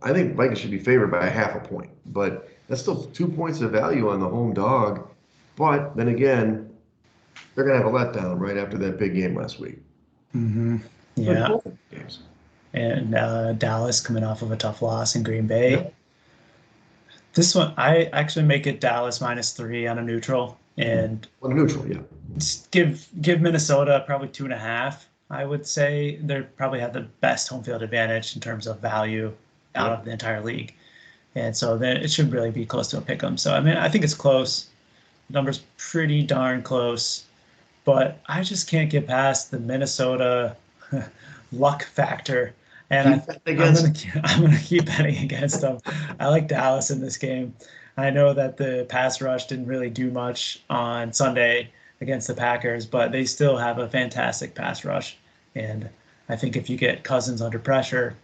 Vikings should be favored by a half a point, but that's still 2 points of value on the home dog. But then again, they're gonna have a letdown right after that big game last week. Hmm. Like Yeah. both games. And Dallas coming off of a tough loss in Green Yeah. Bay. This one, I actually make it Dallas -3 on a neutral, and On a neutral, yeah. just give Minnesota probably 2.5. I would say they probably have the best home field advantage in terms of value out Yeah. of the entire league, and so then it should really be close to a pick 'em. So I mean, I think it's close. The number's pretty darn close, but I just can't get past the Minnesota luck factor. And Keep that against. I'm gonna keep betting against them. I like Dallas in this game. I know that the pass rush didn't really do much on Sunday against the Packers, but they still have a fantastic pass rush. And I think if you get Cousins under pressure,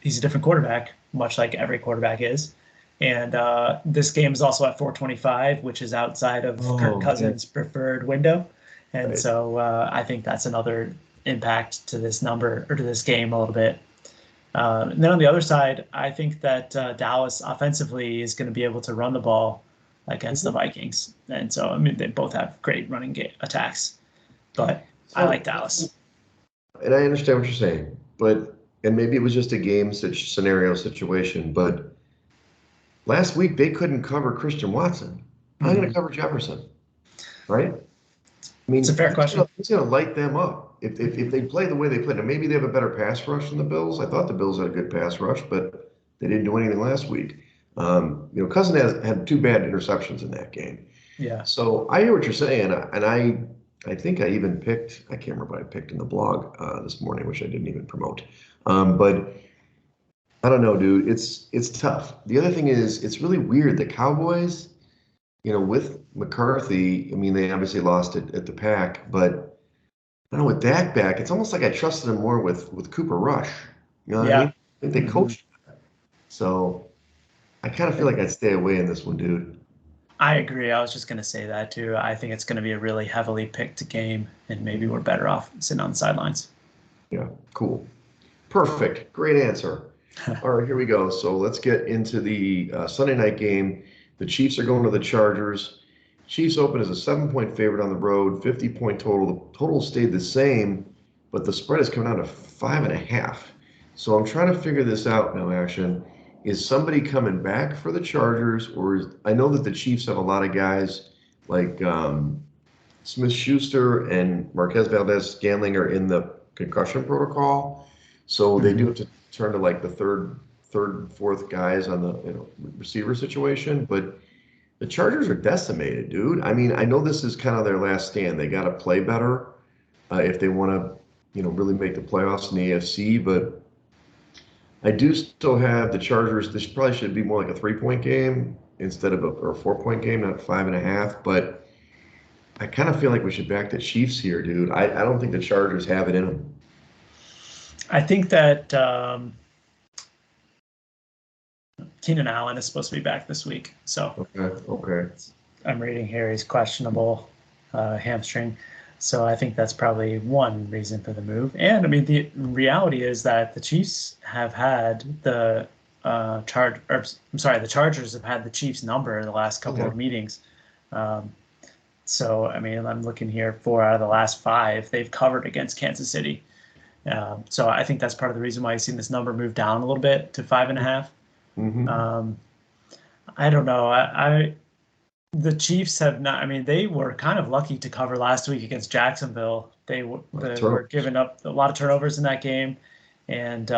he's a different quarterback, much like every quarterback is. And this game is also at 425, which is outside of Kirk Cousins' preferred window. And Right. so I think that's another impact to this number or to this game a little bit. And then on the other side, I think that Dallas offensively is going to be able to run the ball against the Vikings. And so, I mean, they both have great running attacks, but I like Dallas. And I understand what you're saying, and maybe it was just a game scenario situation, but last week they couldn't cover Christian Watson. How are you going to cover Jefferson? Right? I mean, It's a fair question. He's going to light them up if they play the way they played. Now, maybe they have a better pass rush than the Bills. I thought the Bills had a good pass rush, but they didn't do anything last week. Cousins had 2 bad interceptions in that game. Yeah. So I hear what you're saying, and I think I even picked. I can't remember what I picked in the blog this morning, which I didn't even promote. But I don't know, dude. It's tough. The other thing is, it's really weird. The Cowboys, with McCarthy, I mean, they obviously lost it at the Pack, but I don't know, with Dak back, it's almost like I trusted him more with Cooper Rush. You know what I mean? I think they coached. So I kind of feel like I'd stay away in this one, dude. I agree. I was just going to say that too. I think it's going to be a really heavily picked game, and maybe we're better off sitting on the sidelines. Yeah, cool. Perfect. Great answer. All right, here we go. So let's get into the Sunday night game. The Chiefs are going to the Chargers. Chiefs open as a 7-point favorite on the road, 50-point total. The total stayed the same, but the spread is coming out to 5.5. So I'm trying to figure this out now, Action. Is somebody coming back for the Chargers, or I know that the Chiefs have a lot of guys like Smith-Schuster and Marquez Valdez-Scantling are in the concussion protocol, so they do have to turn to like the third, fourth guys on the receiver situation. But the Chargers are decimated, dude. I mean, I know this is kind of their last stand. They got to play better if they want to, really make the playoffs in the AFC. But I do still have the Chargers. This probably should be more like a 3-point game instead of a 4-point game, not 5.5. But I kind of feel like we should back the Chiefs here, dude. I don't think the Chargers have it in them. I think that Keenan Allen is supposed to be back this week. So Okay. I'm reading here he's questionable hamstring. So I think that's probably one reason for the move. And I mean, the reality is that the Chiefs have had the Chargers have had the Chiefs number in the last couple of meetings. So I mean, I'm looking here, 4 out of the last 5 they've covered against Kansas City. So I think that's part of the reason why you've seen this number move down a little bit to 5.5. I don't know. The Chiefs have not. I mean, they were kind of lucky to cover last week against Jacksonville. They were giving up a lot of turnovers in that game, and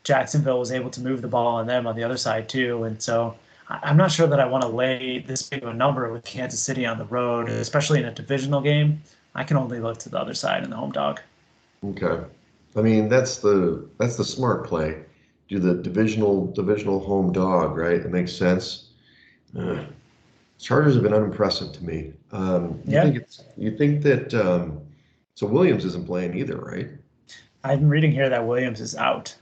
Jacksonville was able to move the ball on them on the other side too. And so I'm not sure that I want to lay this big of a number with Kansas City on the road, especially in a divisional game. I can only look to the other side in the home dog. Okay. I mean, that's the smart play. Do the divisional home dog, right? It makes sense. Chargers have been unimpressive to me. You think that so Williams isn't playing either, right? I'm reading here that Williams is out.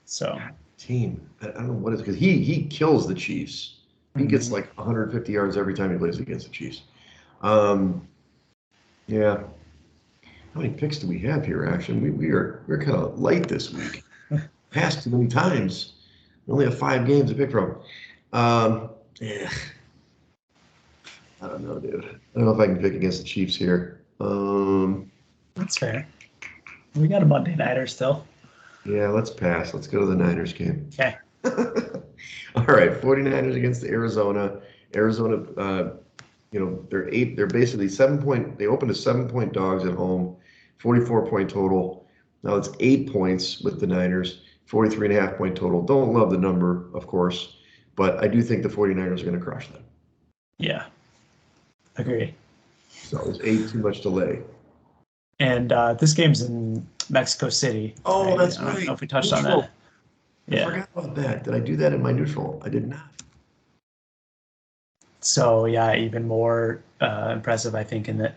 So team, I don't know what it is, because he kills the Chiefs. He gets like 150 yards every time he plays against the Chiefs. Yeah. How many picks do we have here, Action? We're kind of light this week. Passed too many times. We only have 5 games to pick from. Yeah. I don't know, dude. I don't know if I can pick against the Chiefs here. That's fair. We got a Monday nighter still. Yeah, let's pass. Let's go to the Niners game. Okay. All right, 49ers against Arizona. Arizona, they're basically 7 point, they opened as 7 point dogs at home, 44 point total. Now it's 8 points with the Niners, 43.5 point total. Don't love the number, of course, but I do think the 49ers are going to crush them. Yeah, agree. So it's 8 too much to lay. And this game's in Mexico City. Oh, that's I don't right. know if we touched on Neutral. that. I Yeah. forgot about that. Did I do that in my neutral? I did not. So yeah, even more impressive, I think, in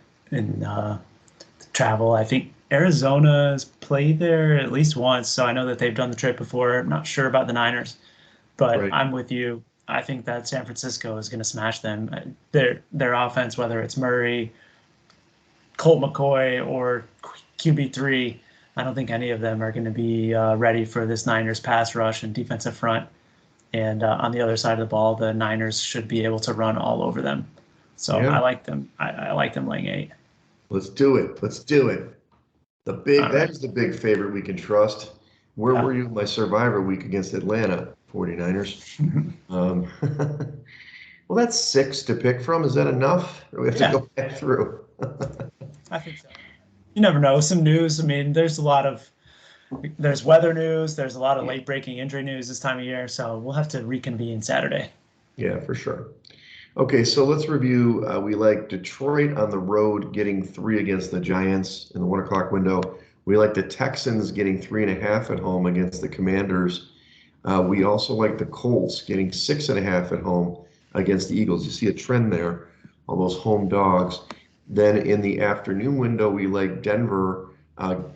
travel. I think Arizona's played there at least once, so I know that they've done the trip before. I'm not sure about the Niners, but Right. I'm with you. I think that San Francisco is going to smash them. Their offense, whether it's Murray, Colt McCoy, or QB3, I don't think any of them are going to be ready for this Niners pass rush and defensive front. And on the other side of the ball, the Niners should be able to run all over them. So I Yeah. like them. I like them laying 8. Let's do it. Let's do it. All That right. is the big favorite we can trust. Where Yeah. were you in my Survivor week against Atlanta 49ers? Um, well, that's 6 to pick from. Is that enough? Or we have to Yeah, go back through? I think so. You never know. Some news. I mean, there's weather news. There's a lot of Yeah. late breaking injury news this time of year. So we'll have to reconvene Saturday. Yeah, for sure. Okay, so let's review. We like Detroit on the road getting 3 against the Giants in the 1 o'clock window. We like the Texans getting 3.5 at home against the Commanders. We also like the Colts getting 6.5 at home against the Eagles. You see a trend there, all those home dogs. Then in the afternoon window, we like Denver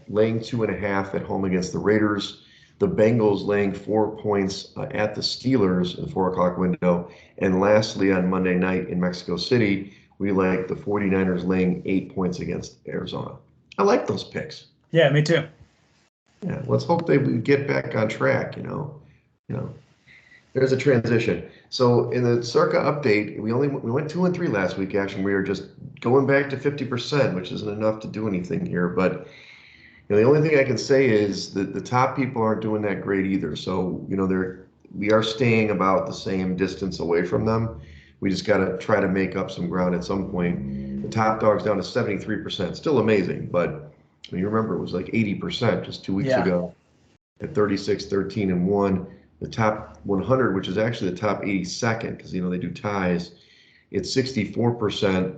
laying 2.5 at home against the Raiders. The Bengals laying 4 points at the Steelers in the 4 o'clock window. And lastly, on Monday night in Mexico City, we like the 49ers laying 8 points against Arizona. I like those picks. Yeah, me too. Yeah, let's hope they get back on track. You know, there's a transition. So in the Circa update, we went 2 and 3 last week. Actually, we are just going back to 50%, which isn't enough to do anything here. But the only thing I can say is that the top people aren't doing that great either. So we are staying about the same distance away from them. We just got to try to make up some ground at some point. The top dog's down to 73%, still amazing, but you remember it was like 80% just 2 weeks Yeah. ago at 36, 13, and 1. The top 100, which is actually the top 82nd, because they do ties, it's 64%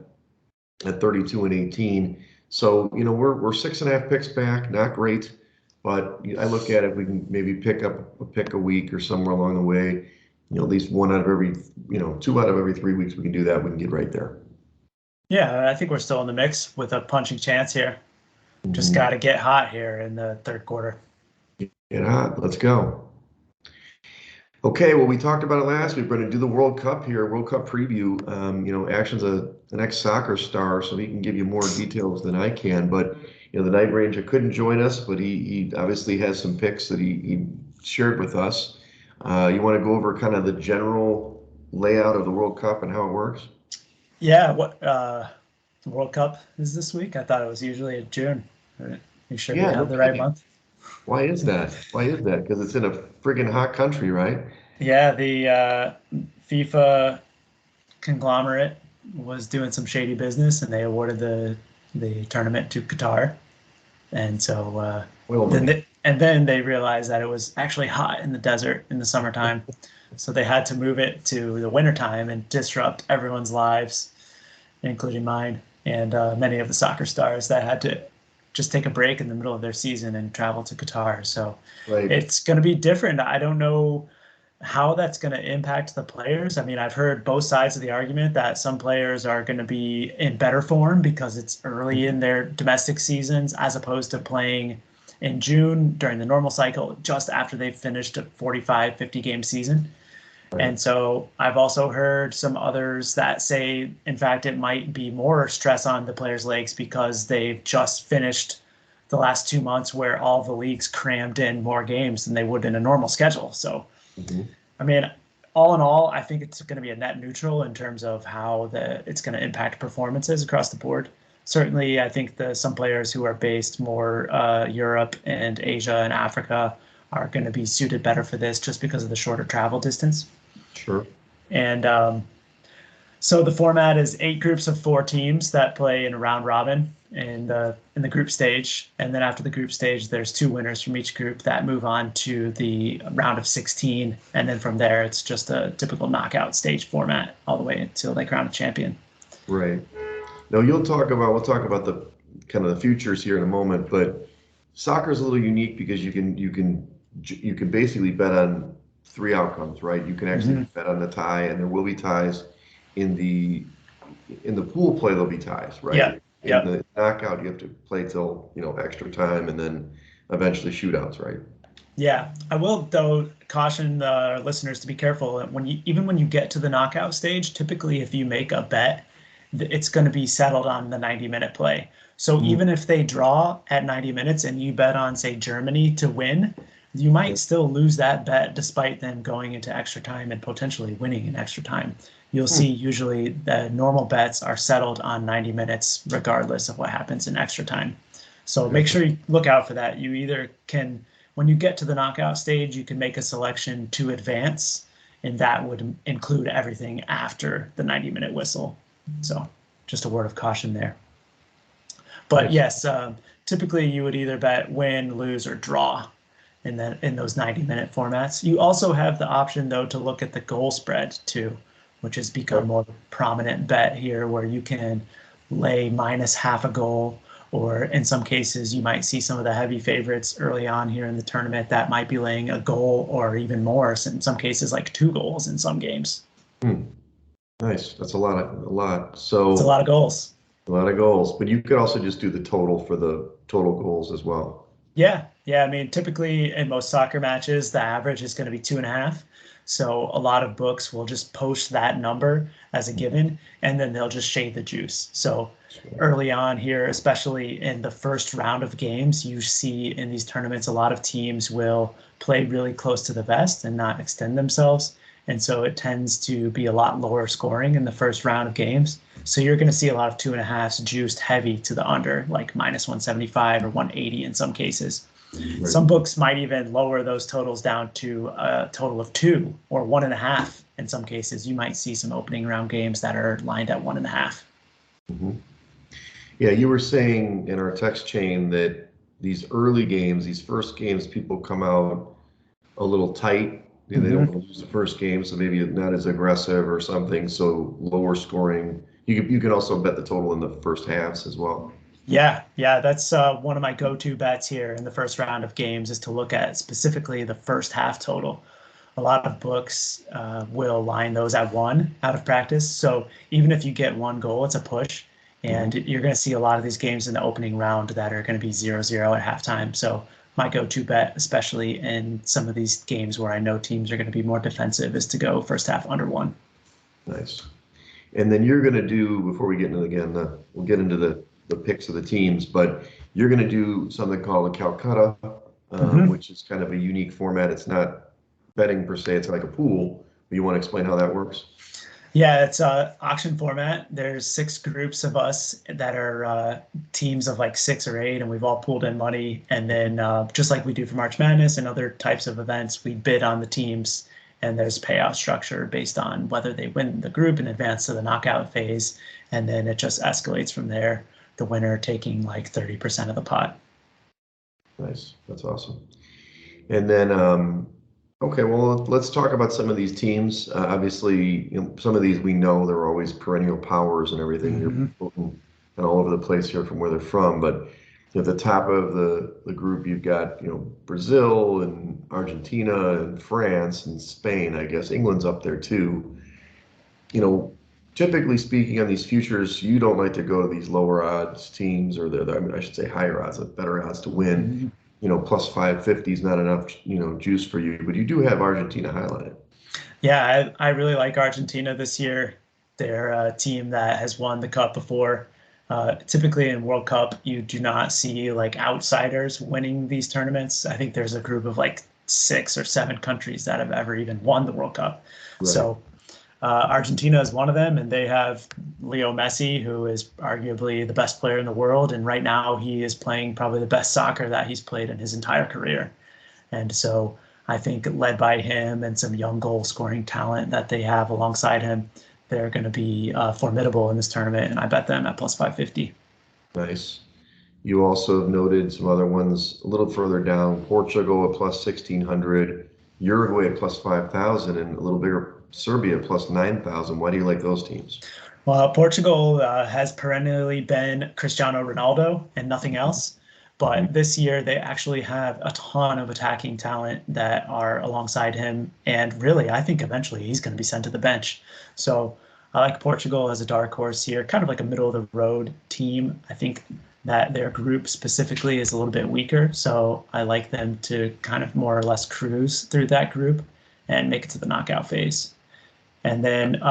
at 32 and 18. So we're 6.5 picks back, not great, but I look at it, we can maybe pick up a pick a week or somewhere along the way. At least 2 out of every 3 weeks we can do that. We can get right there. Yeah, I think we're still in the mix with a punching chance here. Just got to get hot here in the third quarter. Get hot. Let's go. Okay, well, we talked about it last week. We're going to do the World Cup here, World Cup preview. Action's an ex-soccer star, so he can give you more details than I can. But the Night Ranger couldn't join us, but he obviously has some picks that he shared with us. You want to go over kind of the general layout of the World Cup and how it works? Yeah, what the World Cup is this week? I thought it was usually in June. You sure you Yeah, no have the right kidding. month? Why is that? Why is that? Because it's in a friggin' hot country, right? Yeah, the FIFA conglomerate was doing some shady business, and they awarded the tournament to Qatar. And so Oil money. then they realized that it was actually hot in the desert in the summertime, so they had to move it to the wintertime and disrupt everyone's lives, including mine and many of the soccer stars that had to just take a break in the middle of their season and travel to Qatar. So Right. it's going to be different. I don't know how that's going to impact the players. I mean, I've heard both sides of the argument that some players are going to be in better form because it's early in their domestic seasons as opposed to playing in June during the normal cycle just after they've finished a 45, 50 game season. Right. And so I've also heard some others that say, in fact, it might be more stress on the players' legs because they've just finished the last 2 months where all the leagues crammed in more games than they would in a normal schedule. So Mhm. I mean, all in all, I think it's going to be a net neutral in terms of how it's going to impact performances across the board. Certainly, I think some players who are based more Europe and Asia and Africa are going to be suited better for this just because of the shorter travel distance. Sure. And so the format is 8 groups of 4 teams that play in a round robin in the group stage, and then after the group stage, there's 2 winners from each group that move on to the round of 16, and then from there, it's just a typical knockout stage format all the way until they crown a champion. Right. Now we'll talk about the kind of the futures here in a moment, but soccer is a little unique because you can basically bet on 3 outcomes, right? You can actually bet on the tie, and there will be ties in the pool play. There'll be ties, right? Yeah. In the knockout, you have to play till extra time, and then eventually shootouts, right? Yeah, I will though caution the listeners to be careful even when you get to the knockout stage. Typically, if you make a bet, it's going to be settled on the 90-minute play. So even if they draw at 90 minutes and you bet on, say, Germany to win, you might still lose that bet despite them going into extra time and potentially winning in extra time. You'll see usually the normal bets are settled on 90 minutes regardless of what happens in extra time. So make sure you look out for that. You either can, when you get to the knockout stage, you can make a selection to advance, and that would include everything after the 90-minute whistle. So just a word of caution there. But yes, typically you would either bet win, lose, or draw in those 90-minute formats. You also have the option, though, to look at the goal spread, too, which has become more prominent bet here, where you can lay minus half a goal, or in some cases, you might see some of the heavy favorites early on here in the tournament that might be laying a goal or even more, in some cases like 2 goals in some games. Nice. That's a lot. So it's a lot of goals. A lot of goals, but you could also just do the total for the total goals as well. Yeah. I mean, typically in most soccer matches, the average is going to be 2.5. So a lot of books will just post that number as a given, and then they'll just shade the juice. So early on here, especially in the first round of games, you see in these tournaments, a lot of teams will play really close to the vest and not extend themselves. And so it tends to be a lot lower scoring in the first round of games. So you're going to see a lot of 2.5s juiced heavy to the under, like minus 175 or 180 in some cases. Right. Some books might even lower those totals down to a total of 2 or 1.5. In some cases, you might see some opening round games that are lined at 1.5. Yeah, you were saying in our text chain that these early games, these first games, people come out a little tight. They don't want to lose the first game, so maybe not as aggressive or something. So lower scoring. You can also bet the total in the first halves as well. Yeah, that's one of my go-to bets here in the first round of games, is to look at specifically the first half total. A lot of books will line those at 1 out of practice. So even if you get 1 goal, it's a push. And you're going to see a lot of these games in the opening round that are going to be 0-0 at halftime. So my go-to bet, especially in some of these games where I know teams are going to be more defensive, is to go first half under 1. Nice. And then you're going to do, before we get into we'll get into the picks of the teams, but you're going to do something called a Calcutta, which is kind of a unique format. It's not betting per se, it's like a pool. You want to explain how that works? Yeah, it's a auction format. There's 6 groups of us that are teams of like 6 or 8, and we've all pooled in money. And then just like we do for March Madness and other types of events, we bid on the teams, and there's a payout structure based on whether they win the group and advance to the knockout phase. And then it just escalates from there, the winner taking like 30% of the pot. Nice. That's awesome. And then, okay, well, let's talk about some of these teams. Obviously, some of these we know they're always perennial powers and everything. They're kind of all over the place here from where they're from. But at the top of the group, you've got Brazil and Argentina and France and Spain. I guess England's up there too. Typically speaking, on these futures, you don't like to go to these lower odds teams, or I should say higher odds, better odds to win. Plus 550 is not enough, juice for you, but you do have Argentina highlighted. Yeah, I really like Argentina this year. They're a team that has won the cup before. Typically in World Cup, you do not see like outsiders winning these tournaments. I think there's a group of like 6 or 7 countries that have ever even won the World Cup. Right. So Argentina is one of them, and they have Leo Messi, who is arguably the best player in the world. And right now he is playing probably the best soccer that he's played in his entire career. And so I think led by him and some young goal scoring talent that they have alongside him, they're going to be formidable in this tournament. And I bet them at plus 550. Nice. You also noted some other ones a little further down. Portugal at plus 1,600, Uruguay at plus 5,000, and a little bigger Serbia plus 9,000. Why do you like those teams? Well, Portugal has perennially been Cristiano Ronaldo and nothing else. But this year, they actually have a ton of attacking talent that are alongside him. And really, I think eventually he's going to be sent to the bench. So I like Portugal as a dark horse here, kind of like a middle of the road team. I think that their group specifically is a little bit weaker. So I like them to kind of more or less cruise through that group and make it to the knockout phase. And then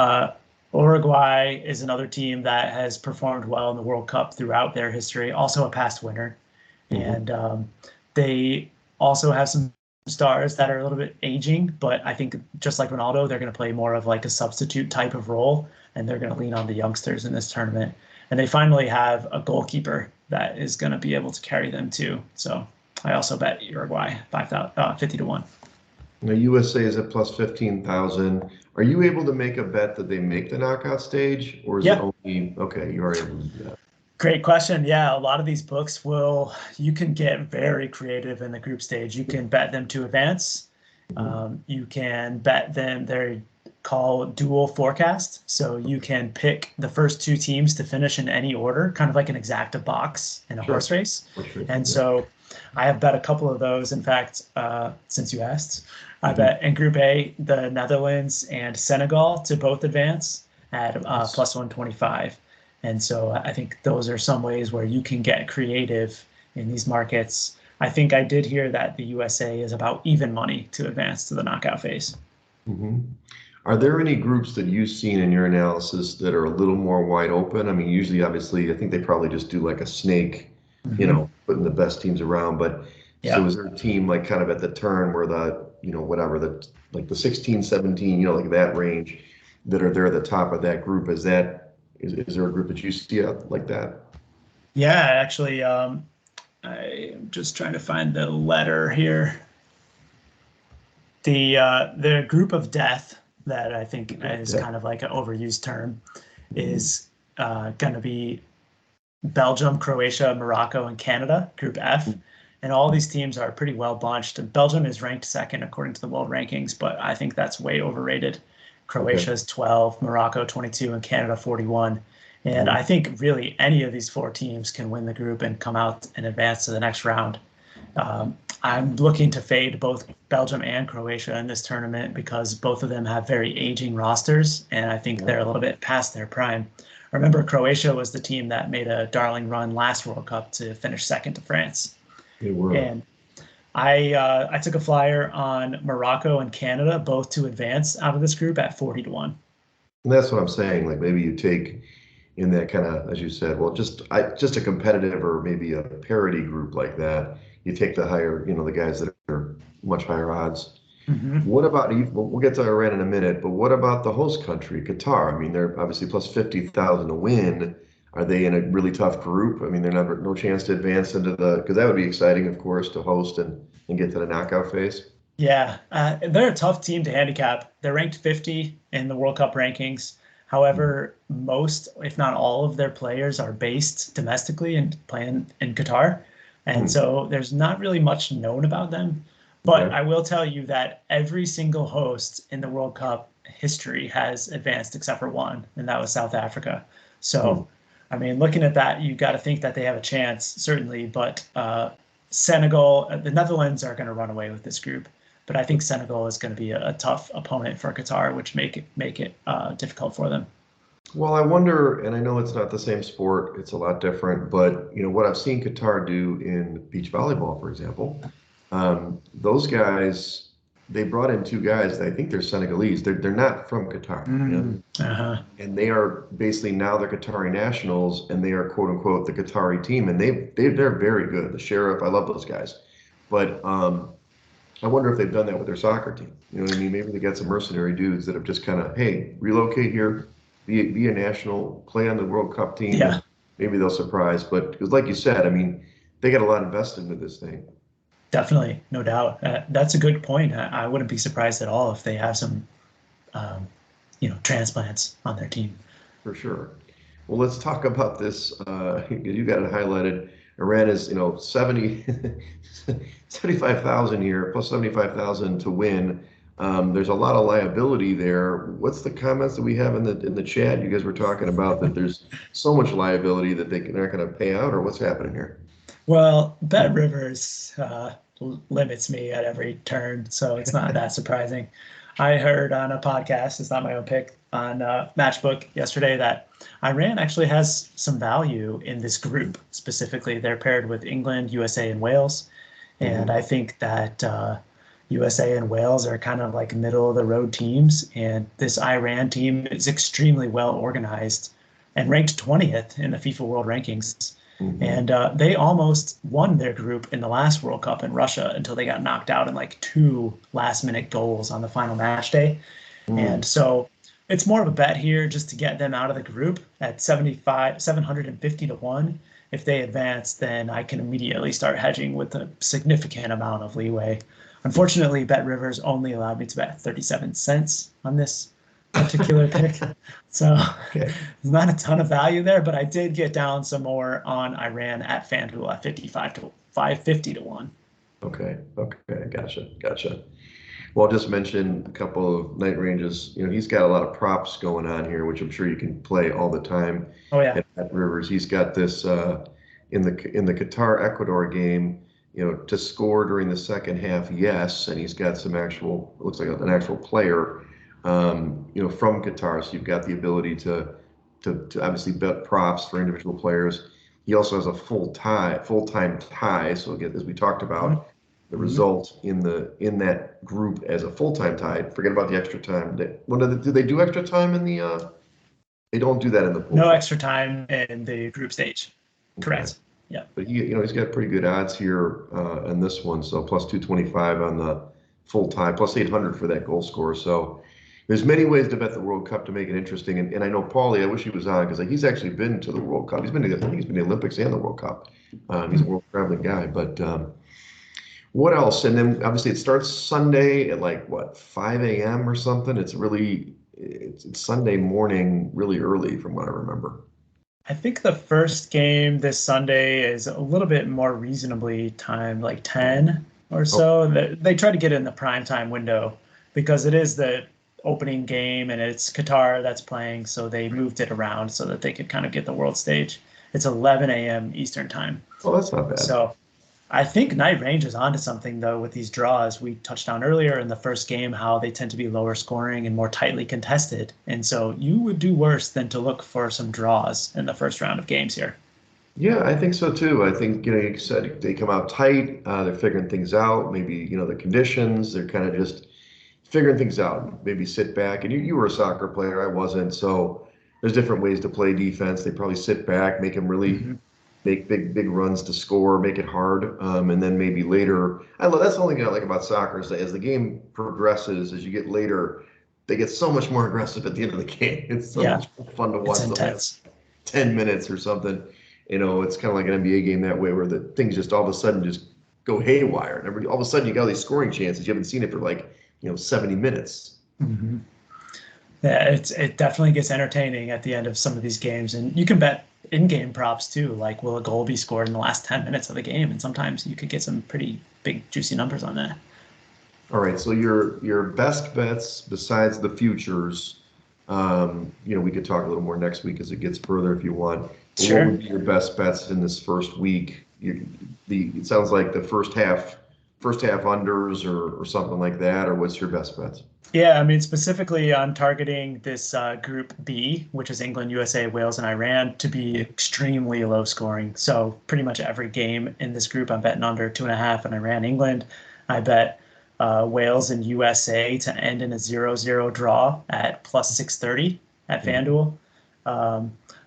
Uruguay is another team that has performed well in the World Cup throughout their history, also a past winner. And they also have some stars that are a little bit aging, but I think just like Ronaldo, they're going to play more of like a substitute type of role, and they're going to lean on the youngsters in this tournament. And they finally have a goalkeeper that is going to be able to carry them too. So I also bet Uruguay 50 to 1. Now, USA is at plus 15,000. Are you able to make a bet that they make the knockout stage, or is it only, okay, you are able to do that? Great question. Yeah, a lot of these books you can get very creative in the group stage. You can bet them to advance. You can bet them, they're called dual forecast. So you can pick the first two teams to finish in any order, kind of like an exacta box in a horse race. And so I have bet a couple of those. In fact, since you asked, I bet in Group A, the Netherlands and Senegal to both advance at plus 125. And so I think those are some ways where you can get creative in these markets. I think I did hear that the USA is about even money to advance to the knockout phase. Are there any groups that you've seen in your analysis that are a little more wide open? I mean, usually, obviously, I think they probably just do like a snake, putting the best teams around. But so is there a team like kind of at the turn where like the 16, 17, like that range that are there at the top of that group? Is there a group that you see like that? Yeah, actually, I'm just trying to find the letter here. The group of death that I think is kind of like an overused term is going to be Belgium, Croatia, Morocco, and Canada, Group F. And all these teams are pretty well bunched. Belgium is ranked second according to the world rankings, but I think that's way overrated. Croatia is 12, Morocco 22, and Canada 41. And I think really any of these four teams can win the group and come out and advance to the next round. I'm looking to fade both Belgium and Croatia in this tournament because both of them have very aging rosters, and I think they're a little bit past their prime. Remember, Croatia was the team that made a darling run last World Cup to finish second to France. They were. And I took a flyer on Morocco and Canada, both to advance out of this group at 40 to 1. And that's what I'm saying. Like maybe you take in that kind of, as you said, well, just a competitive or maybe a parity group like that. You take the higher, the guys that are much higher odds. What about, we'll get to Iran in a minute, but what about the host country, Qatar? I mean, they're obviously plus 50,000 to win. Are they in a really tough group? I mean, they're no chance to advance into because that would be exciting, of course, to host and get to the knockout phase. Yeah, they're a tough team to handicap. They're ranked 50 in the World Cup rankings. However, most, if not all of their players are based domestically and playing in Qatar. And so there's not really much known about them. But I will tell you that every single host in the World Cup history has advanced except for one, and that was South Africa. So, I mean, looking at that, you got to think that they have a chance, certainly. But Senegal, the Netherlands are going to run away with this group. But I think Senegal is going to be a tough opponent for Qatar, which make it difficult for them. Well, I wonder, and I know it's not the same sport, it's a lot different, but what I've seen Qatar do in beach volleyball, for example, those guys, they brought in two guys that I think they're Senegalese. They're not from Qatar. And they are basically now the Qatari nationals, and they are quote unquote the Qatari team, and they're very good. The Sheriff, I love those guys. But I wonder if they've done that with their soccer team. You know what I mean? Maybe they got some mercenary dudes that have just kind of, hey, relocate here, be a national, play on the World Cup team. Yeah. Maybe they'll surprise. But because like you said, I mean, they got a lot invested into this thing. Definitely, no doubt. That's a good point. I wouldn't be surprised at all if they have some, um, transplants on their team. For sure. Well, let's talk about this. You got it highlighted. Iran is, 75,000 here, plus 75,000 to win. There's a lot of liability there. What's the comments that we have in the chat? You guys were talking about that there's so much liability that they're not going to pay out, or what's happening here? Well, Bet Rivers limits me at every turn, so it's not that surprising. I heard on a podcast, it's not my own pick, on Matchbook yesterday that Iran actually has some value in this group. Specifically, they're paired with England, USA, and Wales. And I think that USA and Wales are kind of like middle of the road teams. And this Iran team is extremely well organized and ranked 20th in the FIFA World Rankings. And they almost won their group in the last World Cup in Russia until they got knocked out in like two last minute goals on the final match day. And so it's more of a bet here just to get them out of the group at 750 to 1. If they advance, then I can immediately start hedging with a significant amount of leeway. Unfortunately, Bet Rivers only allowed me to bet 37 cents on this particular pick. So Okay. there's not a ton of value there, but I did get down some more on Iran at FanDuel at 55 to 550 to 1. Okay. Okay. Gotcha. Well, I'll just mention a couple of night ranges. He's got a lot of props going on here, which I'm sure you can play all the time Oh yeah. at Rivers. He's got this in the Qatar Ecuador game, to score during the second half, yes, and he's got some actual, looks like an actual player, from Qatar. So you've got the ability to obviously bet props for individual players. He also has a full-time tie. So again, as we talked about, the result in that group as a full-time tie. Forget about the extra time. Do they do extra time in the? They don't do that in the pool. No extra time in the group stage. Correct. Okay. Yeah. But he's got pretty good odds here in this one. So plus 225 on the full tie, plus 800 for that goal score. So there's many ways to bet the World Cup to make it interesting. And I know Paulie, I wish he was on because he's actually been to the World Cup. I think he's been to the Olympics and the World Cup. He's a world traveling guy. But what else? And then obviously it starts Sunday at like what, 5 a.m. or something. It's Sunday morning, really early from what I remember. I think the first game this Sunday is a little bit more reasonably timed, like 10 or so. They try to get it in the prime time window because it is the opening game and it's Qatar that's playing. So they moved it around so that they could kind of get the world stage. It's 11 a.m. Eastern time. Oh, that's not bad. So I think Night Range is onto something, though, with these draws. We touched on earlier in the first game how they tend to be lower scoring and more tightly contested. And so you would do worse than to look for some draws in the first round of games here. Yeah, I think so too. I think, you said they come out tight. They're figuring things out. Maybe, the conditions, they're kind of just figuring things out. Maybe sit back. And you were a soccer player. I wasn't. So there's different ways to play defense. They probably sit back, make them really make big runs to score, make it hard, and then maybe later. That's the only thing I like about soccer is that as the game progresses, as you get later, they get so much more aggressive at the end of the game. It's so much fun to watch. It's intense. 10 minutes or something. It's kind of like an NBA game that way, where the things just all of a sudden just go haywire, and all of a sudden you got all these scoring chances. You haven't seen it for 70 minutes. Yeah, it definitely gets entertaining at the end of some of these games, and you can bet in-game props too, like will a goal be scored in the last 10 minutes of the game, and sometimes you could get some pretty big juicy numbers on that. All right, so your best bets besides the futures, we could talk a little more next week as it gets further if you want. Sure. What would be your best bets in this first week? It sounds like the first half unders or something like that, or what's your best bets? Yeah, I mean, specifically, I'm targeting this Group B, which is England, USA, Wales, and Iran, to be extremely low scoring. So pretty much every game in this group, I'm betting under 2.5 in Iran, England. I bet Wales and USA to end in a 0-0 draw at plus 630 at FanDuel.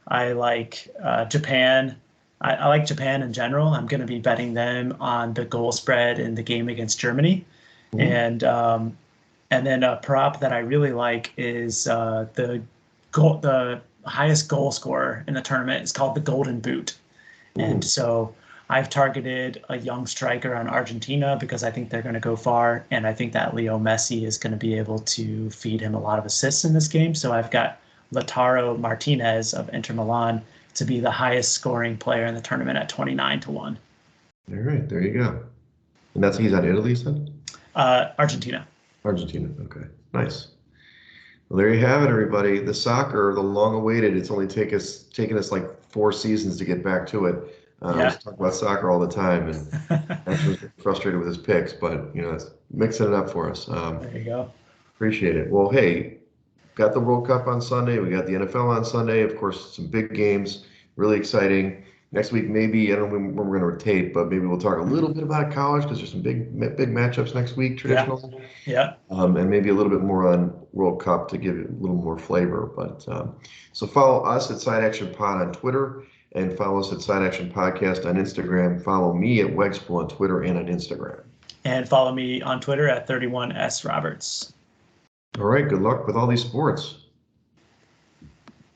I like Japan. I like Japan in general. I'm going to be betting them on the goal spread in the game against Germany. And then a prop that I really like is the highest goal scorer in the tournament is called the Golden Boot. And so I've targeted a young striker on Argentina because I think they're going to go far, and I think that Leo Messi is going to be able to feed him a lot of assists in this game. So I've got Lautaro Martinez of Inter Milan to be the highest scoring player in the tournament at 29-1. All right, there you go. And he's on Italy, you said? Argentina. Argentina, okay, nice. Well, there you have it, everybody. The soccer, the long-awaited. It's only taken us like 4 seasons to get back to it. We talk about soccer all the time, and Asher's frustrated with his picks, but it's mixing it up for us. There you go. Appreciate it. Well, hey, got the World Cup on Sunday. We got the NFL on Sunday. Of course, some big games, really exciting. Next week, maybe, I don't know when we're going to rotate, but maybe we'll talk a little bit about college because there's some big matchups next week, traditional. Yeah. And maybe a little bit more on World Cup to give it a little more flavor. But so follow us at Side Action Pod on Twitter and follow us at Side Action Podcast on Instagram. Follow me at Wegs on Twitter and on Instagram. And follow me on Twitter at 31S Roberts. All right. Good luck with all these sports.